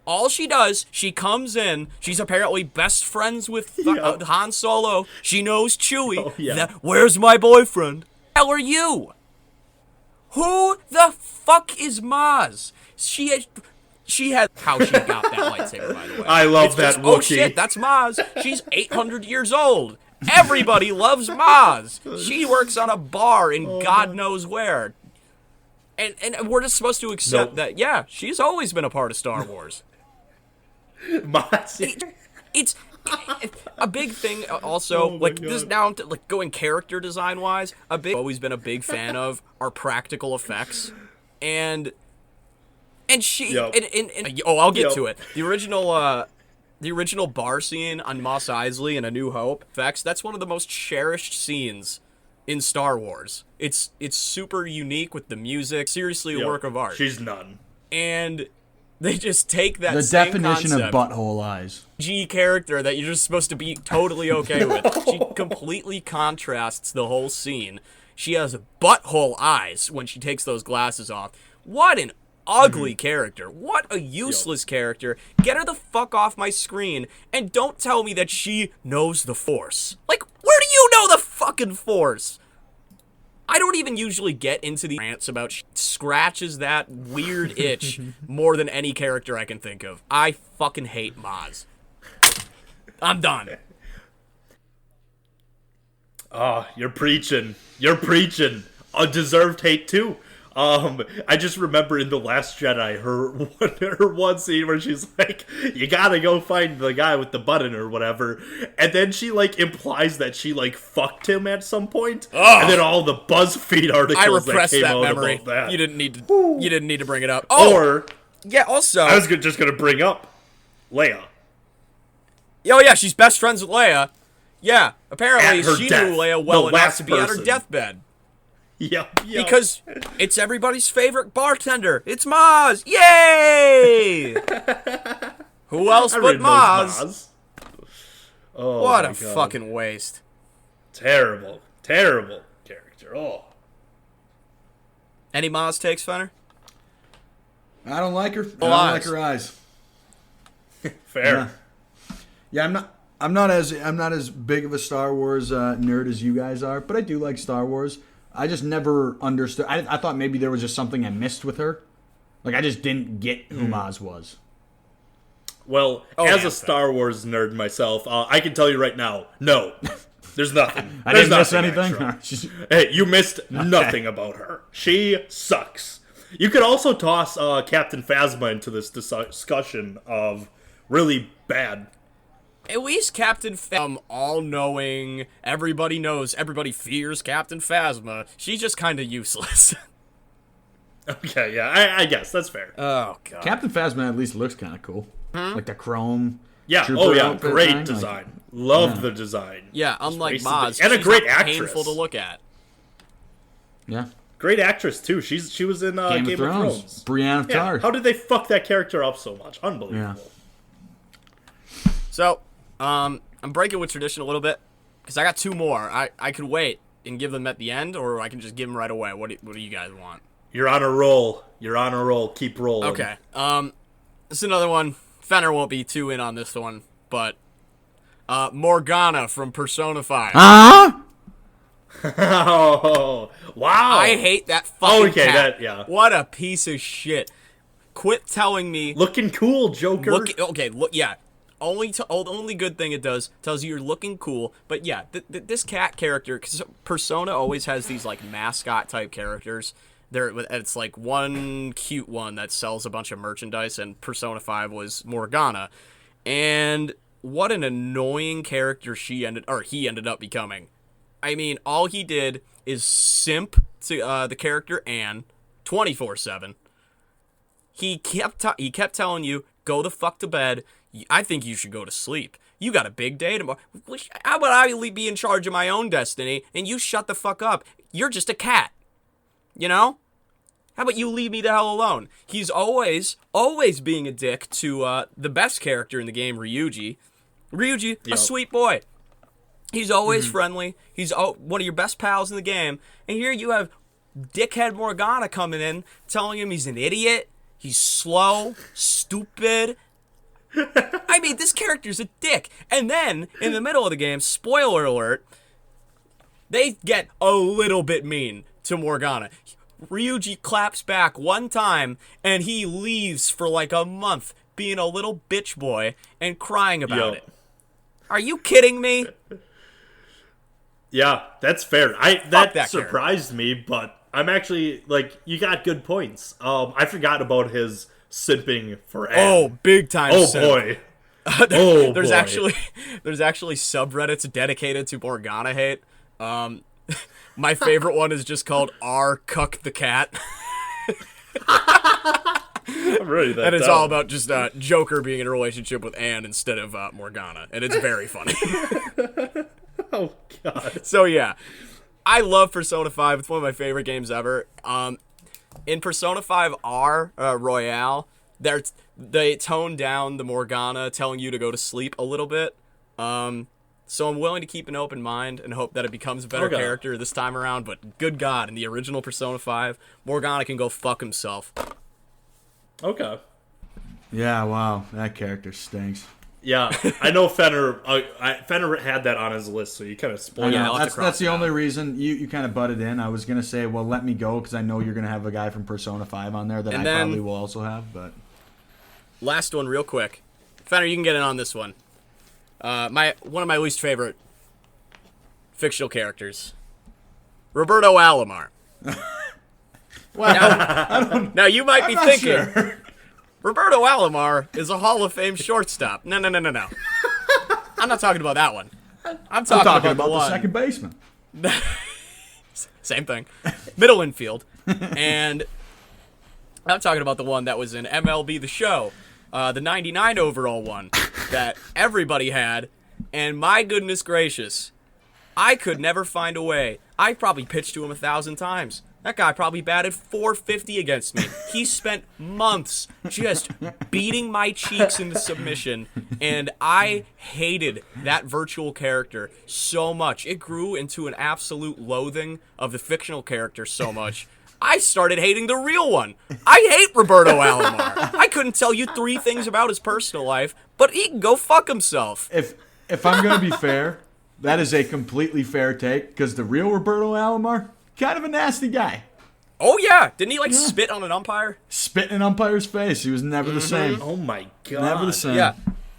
All she does, she comes in, she's apparently best friends with Han Solo, she knows Chewie. Oh, yeah. Where's my boyfriend? How are you? Who the fuck is Maz? She had how she got that lightsaber, by the way. I love that Wookiee. Oh shit, that's Maz. She's 800 years old. Everybody loves Maz. She works on a bar in God knows where. And we're just supposed to accept that, yeah, she's always been a part of Star Wars. It's a big thing also, this now, like going character design wise, always been a big fan of are practical effects. And she, I'll get to it. The original bar scene on Mos Eisley in A New Hope effects, that's one of the most cherished scenes in Star Wars. It's super unique with the music. Seriously, a work of art. She's none. And they just take that the same definition concept, of butthole eyes. G character that you're just supposed to be totally okay with. She completely contrasts the whole scene. She has butthole eyes when she takes those glasses off. What an ugly character. What a useless character. Get her the fuck off my screen, and don't tell me that she knows the Force. Like, where do you know the fucking Force? I don't even usually get into the rants about scratches that weird itch more than any character I can think of. I fucking hate Maz. I'm done. Oh, you're preaching. You're preaching. A deserved hate too. I just remember in The Last Jedi, her one scene where she's like, you gotta go find the guy with the button or whatever. And then she, like, implies that she, like, fucked him at some point. Ugh. And then all the BuzzFeed articles that came out memory. about that. You didn't need to bring it up. Oh, Or, yeah, also, I was just gonna bring up Leia. oh yeah, she's best friends with Leia. Yeah, apparently At her she death. knew Leia well The enough last to be at her person. deathbed. Yep. Because it's everybody's favorite bartender. It's Maz. Yay! Who else but Everyone knows Maz? Maz. Oh, What a my God. fucking waste. Terrible character. Oh. Any Maz takes, Fenner? I don't like her. I don't eyes. like her eyes. Fair. Yeah, I'm not as big of a Star Wars nerd as you guys are, but I do like Star Wars. I just never understood. I thought maybe there was just something I missed with her. Like I just didn't get who Maz was. Well, as a Star Wars nerd myself, I can tell you right now, no, there's nothing. I There's didn't miss nothing anything. Hey, you missed nothing about her. She sucks. You could also toss Captain Phasma into this discussion of really bad. At least Captain Phasma, all-knowing, everybody knows, everybody fears Captain Phasma. She's just kind of useless. Okay, yeah, I guess that's fair. Oh, God. Captain Phasma at least looks kind of cool. Like the chrome. Yeah, trooper yeah, outfit great thing. design. Love the design. Yeah, unlike Just Maz, and a she's great not actress. painful to look at. Yeah. Great actress too. She was in Game of Thrones. Brienne of Yeah, Tarth. how did they fuck that character up so much? Unbelievable. So, I'm breaking with tradition a little bit because I got two more. I could wait and give them at the end, or I can just give them right away. What do you guys want? You're on a roll. You're on a roll. Keep rolling. Okay. This is another one. Fenner won't be too in on this one, but Morgana from Persona 5. Oh, wow. I hate that fucking cat. yeah. What a piece of shit. Quit telling me. Looking cool, Joker. Yeah. Only good thing it does tells you you're looking cool. But yeah, this cat character, because Persona always has these like mascot type characters. It's like one cute one that sells a bunch of merchandise, and Persona 5 was Morgana. And what an annoying character he ended up becoming. I mean, all he did is simp to the character Anne 24/7. He kept telling you, go the fuck to bed. I think you should go to sleep. You got a big day tomorrow. How about I be in charge of my own destiny and you shut the fuck up? You're just a cat. You know? How about you leave me the hell alone? He's always being a dick to the best character in the game, Ryuji. A sweet boy. He's always friendly. He's one of your best pals in the game. And here you have dickhead Morgana coming in, telling him he's an idiot, he's slow, stupid. I mean, this character's a dick. And then, in the middle of the game, spoiler alert, they get a little bit mean to Morgana. Ryuji claps back one time, and he leaves for like a month, being a little bitch boy and crying about it. Are you kidding me? Yeah, that's fair. That surprised me, but I'm actually like, you got good points. I forgot about his simping for Anne. Oh, big time. Oh simp. boy. There's actually subreddits dedicated to Morgana hate. My favorite one is just called R Cuck the Cat. I'm ready that and it's down. all about just Joker being in a relationship with Anne instead of Morgana, and it's very funny. Oh god. So yeah, I love Persona 5. It's one of my favorite games ever. In Persona 5 R Royale, they toned down the Morgana telling you to go to sleep a little bit. So I'm willing to keep an open mind and hope that it becomes a better character this time around. But good God, in the original Persona 5, Morgana can go fuck himself. Okay. Yeah, wow. That character stinks. Yeah, I know Fenner. Fenner had that on his list, so you kind of spoiled. Yeah, that's the only reason you kind of butted in. I was gonna say, well, let me go because I know you're gonna have a guy from Persona 5 on there that I probably will also have. But last one, real quick, Fenner, you can get in on this one. One of my least favorite fictional characters, Roberto Alomar. Well, now you might be thinking. Sure. Roberto Alomar is a Hall of Fame shortstop. No. I'm not talking about that one. I'm talking about the second baseman. Same thing. Middle infield. And I'm talking about the one that was in MLB The Show. The 99 overall one that everybody had. And my goodness gracious, I could never find a way. I probably pitched to him 1,000 times. That guy probably batted .450 against me. He spent months just beating my cheeks into submission, and I hated that virtual character so much. It grew into an absolute loathing of the fictional character so much. I started hating the real one. I hate Roberto Alomar. I couldn't tell you 3 things about his personal life, but he can go fuck himself. If I'm gonna be fair, that is a completely fair take because the real Roberto Alomar, kind of a nasty guy. Oh yeah, didn't he spit on an umpire? Spit in an umpire's face. He was never the same. Oh my god. Never the same. Yeah.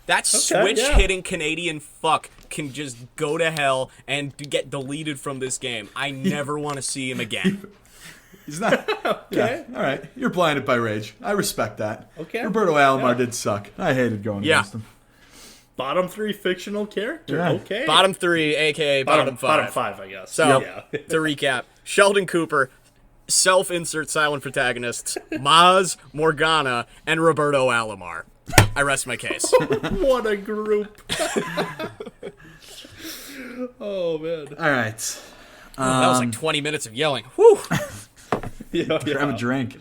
That switch-hitting Canadian fuck can just go to hell and get deleted from this game. I never want to see him again. He's not. Okay. Yeah, all right. You're blinded by rage. I respect that. Okay. Roberto Alomar Yeah. did suck. I hated going against him. Bottom 3 fictional character. Yeah. Okay. Bottom 3, a.k.a. bottom 5. Bottom 5, I guess. So, yeah. to recap, Sheldon Cooper, self-insert silent protagonists, Maz, Morgana, and Roberto Alomar. I rest my case. What a group. Oh, man. All right. That was like 20 minutes of yelling. Whew. Yeah, Grab a drink.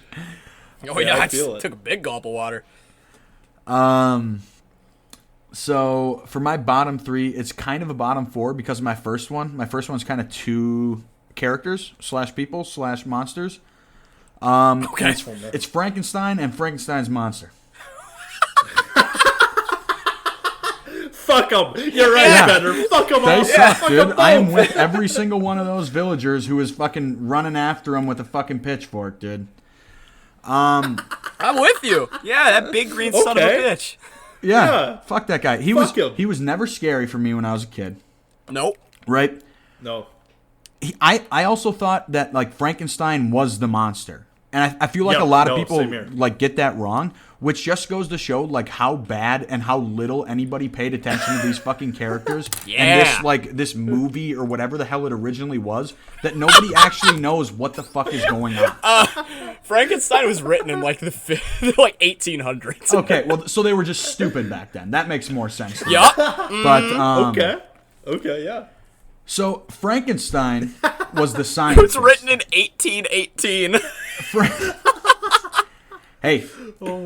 Oh, yeah, I I feel it. took a big gulp of water. So for my bottom 3, it's kind of a bottom 4 because my first one's kind of 2 characters / people / monsters. Okay. It's Frankenstein and Frankenstein's monster. Fuck them. You're right, Yeah. better. Fuck them They all. suck, dude. I am with every single one of those villagers who is fucking running after him with a fucking pitchfork, dude. I'm with you. Yeah, that big green son of a Okay. bitch. Yeah, fuck that guy. Fuck him. He was never scary for me when I was a kid, Nope. right? No. I also thought that like Frankenstein was the monster, and I feel like Yeah, a lot of no, people same here. like get that wrong, which just goes to show like how bad and how little anybody paid attention to these fucking characters. And this movie or whatever the hell it originally was, that nobody actually knows what the fuck is going on. Frankenstein was written in like the 1800s. Okay, well, so they were just stupid back then. That makes more sense. to me. Yup. But Okay, yeah. So Frankenstein was the It scientist. was written in 1818. Hey,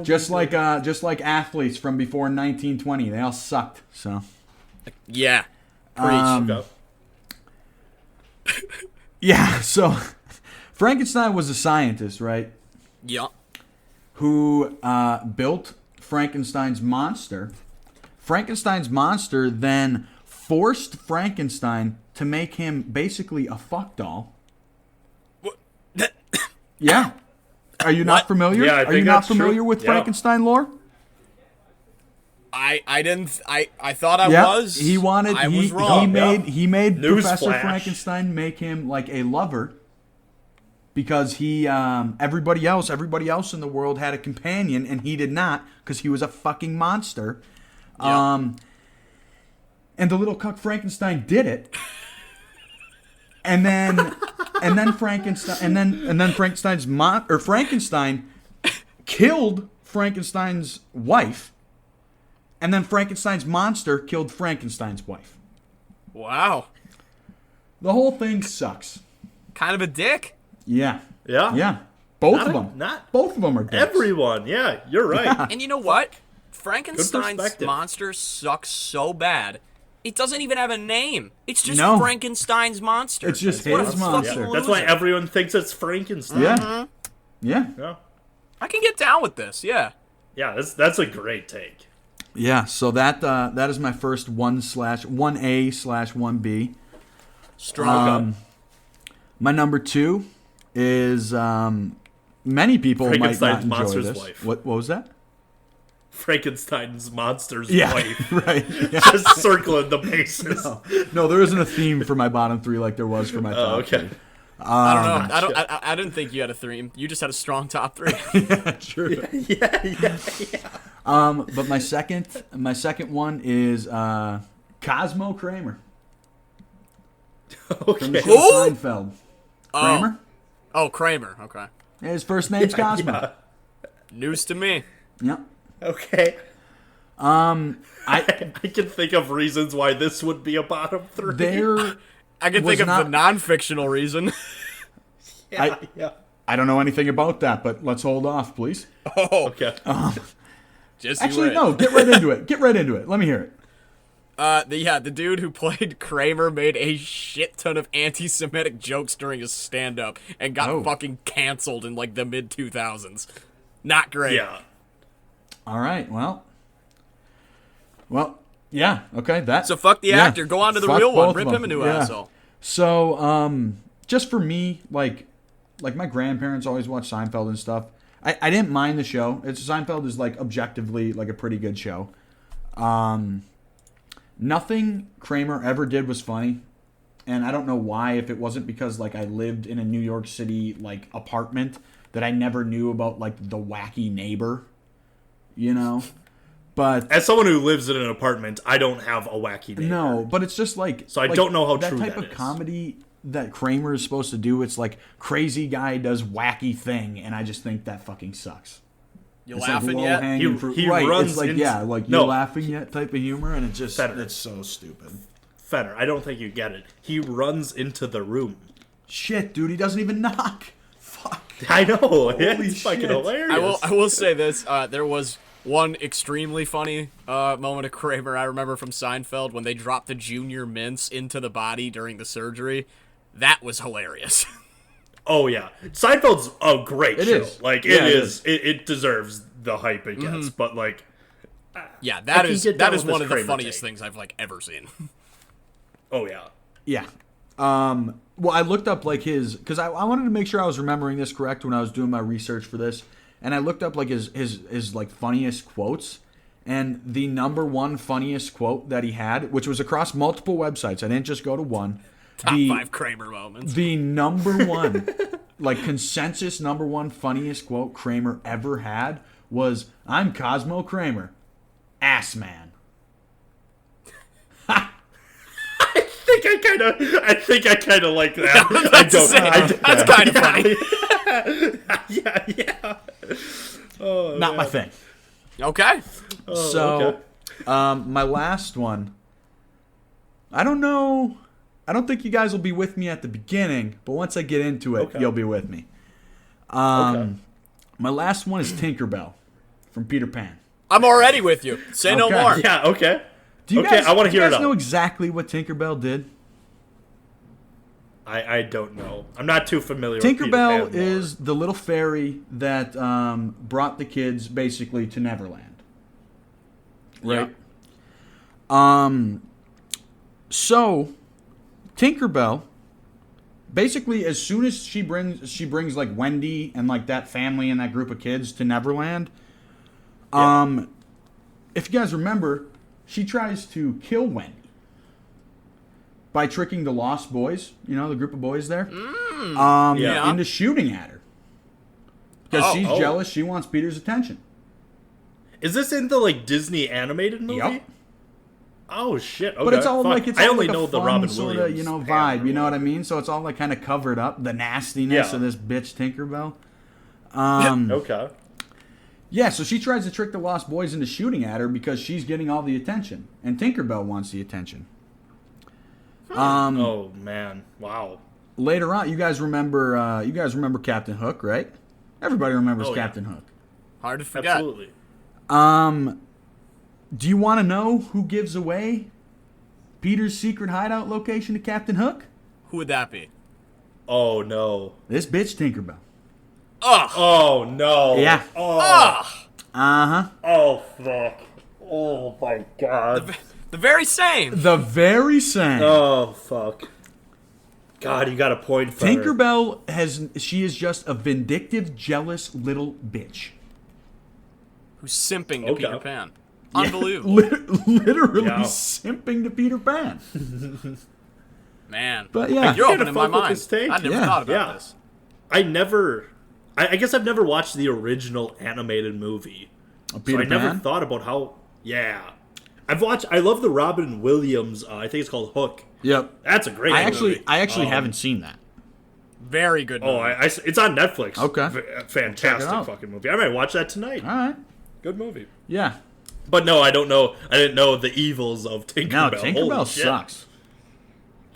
just like athletes from before 1920, they all sucked. So Yeah. Preach. Go. yeah, so Frankenstein was a scientist, right? Yup. Who built Frankenstein's monster. Frankenstein's monster then forced Frankenstein to make him basically a fuck doll. Yeah. Are you not What? familiar? Yeah, I Are you think not that's familiar true. with Yeah. Frankenstein lore? I thought I Yeah, was. he wanted. I he, was wrong. He made News Professor flash. Frankenstein make him like a lover because he everybody else in the world had a companion and he did not because he was a fucking monster. Yep. And the little cuck Frankenstein did it. And then Frankenstein and then Frankenstein killed Frankenstein's wife. And then Frankenstein's monster killed Frankenstein's wife. Wow. The whole thing sucks. Kind of a dick. Yeah. Yeah. Yeah. Both Not of a- them. not Both of them are dicks. Everyone. Yeah, you're right. And you know what? Frankenstein's perspective. monster sucks so bad. It doesn't even have a name. It's just No. Frankenstein's monster. It's just What a his fucking monster. That's why loser. everyone thinks it's Frankenstein. Yeah. Yeah. Yeah. I can get down with this. Yeah. Yeah, that's a great take. Yeah. So that is my first 1A/1B. Strong. My number 2 is many people might not Frankenstein's enjoy monster's this. wife. What was that? Frankenstein's monster's Yeah. wife. Right. Yeah. Just circling the bases. No, there isn't a theme for my bottom 3 like there was for my top okay. 3. I don't know. I didn't think you had a theme. You just had a strong top 3. True. Yeah. But my second one is Cosmo Kramer from the Okay. show Seinfeld. Kramer? Oh, Kramer. Okay. His first name's Cosmo. Yeah. News to me. Yep. Okay. I I can think of reasons why this would be a bottom 3. there. I can Was think of not- the non-fictional reason. Yeah. Yeah. I don't know anything about that, but let's hold off, please. Oh, Okay. just you Actually, wait. no. Get right into it. Get right into it. Let me hear it. The dude who played Kramer made a shit ton of anti-Semitic jokes during his stand-up and got fucking canceled in like the mid 2000s. Not great. Yeah. All right. Well. Yeah. Okay. So fuck the actor. Go on to the real one. Rip him a new asshole. So, just for me, like my grandparents always watched Seinfeld and stuff. I didn't mind the show. Seinfeld is like objectively like a pretty good show. Nothing Kramer ever did was funny, and I don't know why. If it wasn't because like I lived in a New York City like apartment that I never knew about like the wacky neighbor, you know. But as someone who lives in an apartment, I don't have a wacky neighbor. No, but it's just like so I don't know how true that is. That type of comedy that Kramer is supposed to do. It's like crazy guy does wacky thing, and I just think that fucking sucks. You laughing yet? He runs it's like into, like you laughing yet type of humor, and it's so stupid. Fenner, I don't think you get it. He runs into the room. Shit, dude, he doesn't even knock. Fuck. I know. It's fucking hilarious. I will say this. There was one extremely funny moment of Kramer I remember from Seinfeld when they dropped the junior mints into the body during the surgery. That was hilarious. Oh yeah, Seinfeld's a great show. Is. Like it is. It deserves the hype it gets. But like, yeah, that is one of the funniest things I've like ever seen. Oh yeah. Yeah. Well, I looked up like because I wanted to make sure I was remembering this correct when I was doing my research for this, and I looked up like his like funniest quotes, and the number one funniest quote that he had, which was across multiple websites. I didn't just go to one. Top 5 Kramer moments. The number one, like consensus number one funniest quote Kramer ever had was, "I'm Cosmo Kramer, ass man." I think I kind of like that. That's kind of funny. Yeah. Oh, Not my thing. Okay. So, my last one. I don't know. I don't think you guys will be with me at the beginning, but once I get into it, you'll be with me. My last one is Tinkerbell from Peter Pan. I'm already with you. Say no more. Yeah, okay. Do you guys, I want to hear it. Do you guys know exactly what Tinkerbell did? I don't know. I'm not too familiar with Tinkerbell Peter Pan is the little fairy that brought the kids basically to Neverland. Right? Yeah. So Tinkerbell, basically, as soon as she brings like Wendy and like that family and that group of kids to Neverland, if you guys remember, she tries to kill Wendy by tricking the Lost Boys, you know, the group of boys there, into shooting at her because she's jealous. She wants Peter's attention. Is this in the like Disney animated movie? Yep. Oh shit! Okay. But it's all like I only like know a the fun Robin sort Williams, of vibe. You know what I mean? So it's all like kind of covered up the nastiness of this bitch Tinkerbell. Okay. Yeah, so she tries to trick the Lost Boys into shooting at her because she's getting all the attention, and Tinkerbell wants the attention. Oh man! Wow. Later on, you guys remember Captain Hook, right? Everybody remembers Captain Hook. Hard to forget. Absolutely. Do you want to know who gives away Peter's secret hideout location to Captain Hook? Who would that be? Oh no! This bitch Tinkerbell. Ugh. Oh no! Yeah. Oh. Uh-huh. Oh fuck! Oh my god! The very same. The very same. Oh fuck! God, you got a point for Tinkerbell she is just a vindictive, jealous little bitch. Who's simping to Peter Pan. Unbelievable. Literally simping to Peter Pan. Man. But yeah. You're opening my mind. I never thought about this. I guess I've never watched the original animated movie. Peter Pan? Never thought about how... Yeah. I love the Robin Williams, I think it's called Hook. Yep. That's a great movie. I actually haven't seen that. Very good movie. It's on Netflix. Okay. Fantastic fucking movie. I might watch that tonight. All right. Good movie. Yeah. But no, I don't know. I didn't know the evils of Tinkerbell. No, Tinkerbell sucks.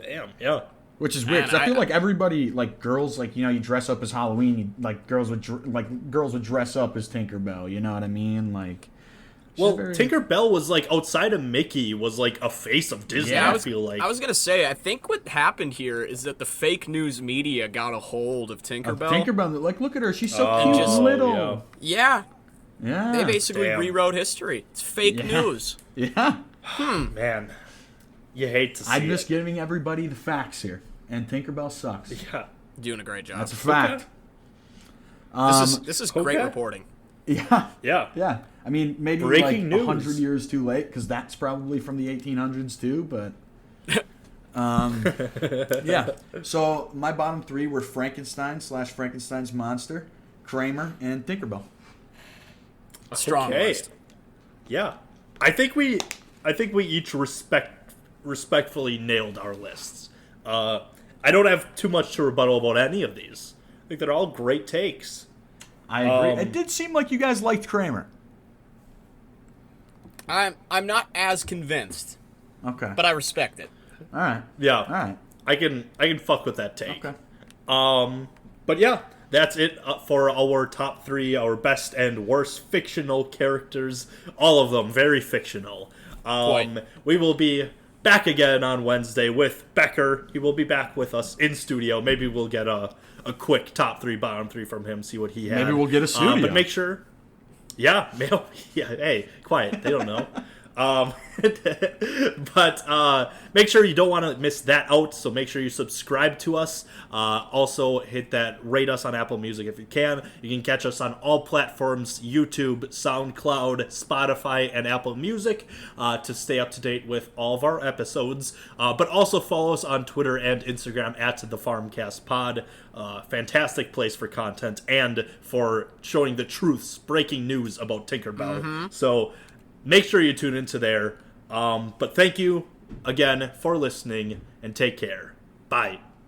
Damn, yeah. Which is weird, because I feel like everybody, like girls, like, you know, you dress up as Halloween, like girls would dress up as Tinkerbell, you know what I mean? Like, Well, very- Tinkerbell was like outside of Mickey was like a face of Disney. Yeah, I feel like I was gonna say, I think what happened here is that the fake news media got a hold of Tinkerbell. Tinkerbell, like, look at her. She's so Oh, cute just- and little. Yeah, Yeah. they basically Damn. rewrote history. It's fake Yeah. news. Yeah. man, you hate to see I'm just it. giving everybody the facts here. And Tinkerbell sucks. Yeah. Doing a great job. That's a fact. This is great okay. reporting. Yeah. Yeah. Yeah. I mean, maybe Breaking like news. 100 years too late, because that's probably from the 1800s too, but... yeah. So my bottom three were Frankenstein's monster, Kramer, and Tinkerbell. Strong Okay. list. Yeah. I think we each respectfully nailed our lists. I don't have too much to rebuttal about any of these. I think they're all great takes. I agree. It did seem like you guys liked Kramer. I'm not as convinced, Okay. but I respect it. All right. Yeah. All right. I can fuck with that take. Okay. But yeah, that's it for our top three, our best and worst fictional characters. All of them very fictional. Quite. We will be back again on Wednesday with Becker. He will be back with us in studio. Maybe we'll get a quick top three, bottom three from him. See what he had. Maybe we'll get a studio. But make sure. Yeah, yeah. Hey, quiet. They don't know. But make sure you don't want to miss that out, so make sure you subscribe to us. Also, hit that rate us on Apple Music if you can. You can catch us on all platforms, YouTube, SoundCloud, Spotify, and Apple Music to stay up to date with all of our episodes. But also follow us on Twitter and Instagram at the FarmcastPod. Fantastic place for content and for showing the truths, breaking news about Tinkerbell. So make sure you tune into there. But thank you again for listening, and take care. Bye.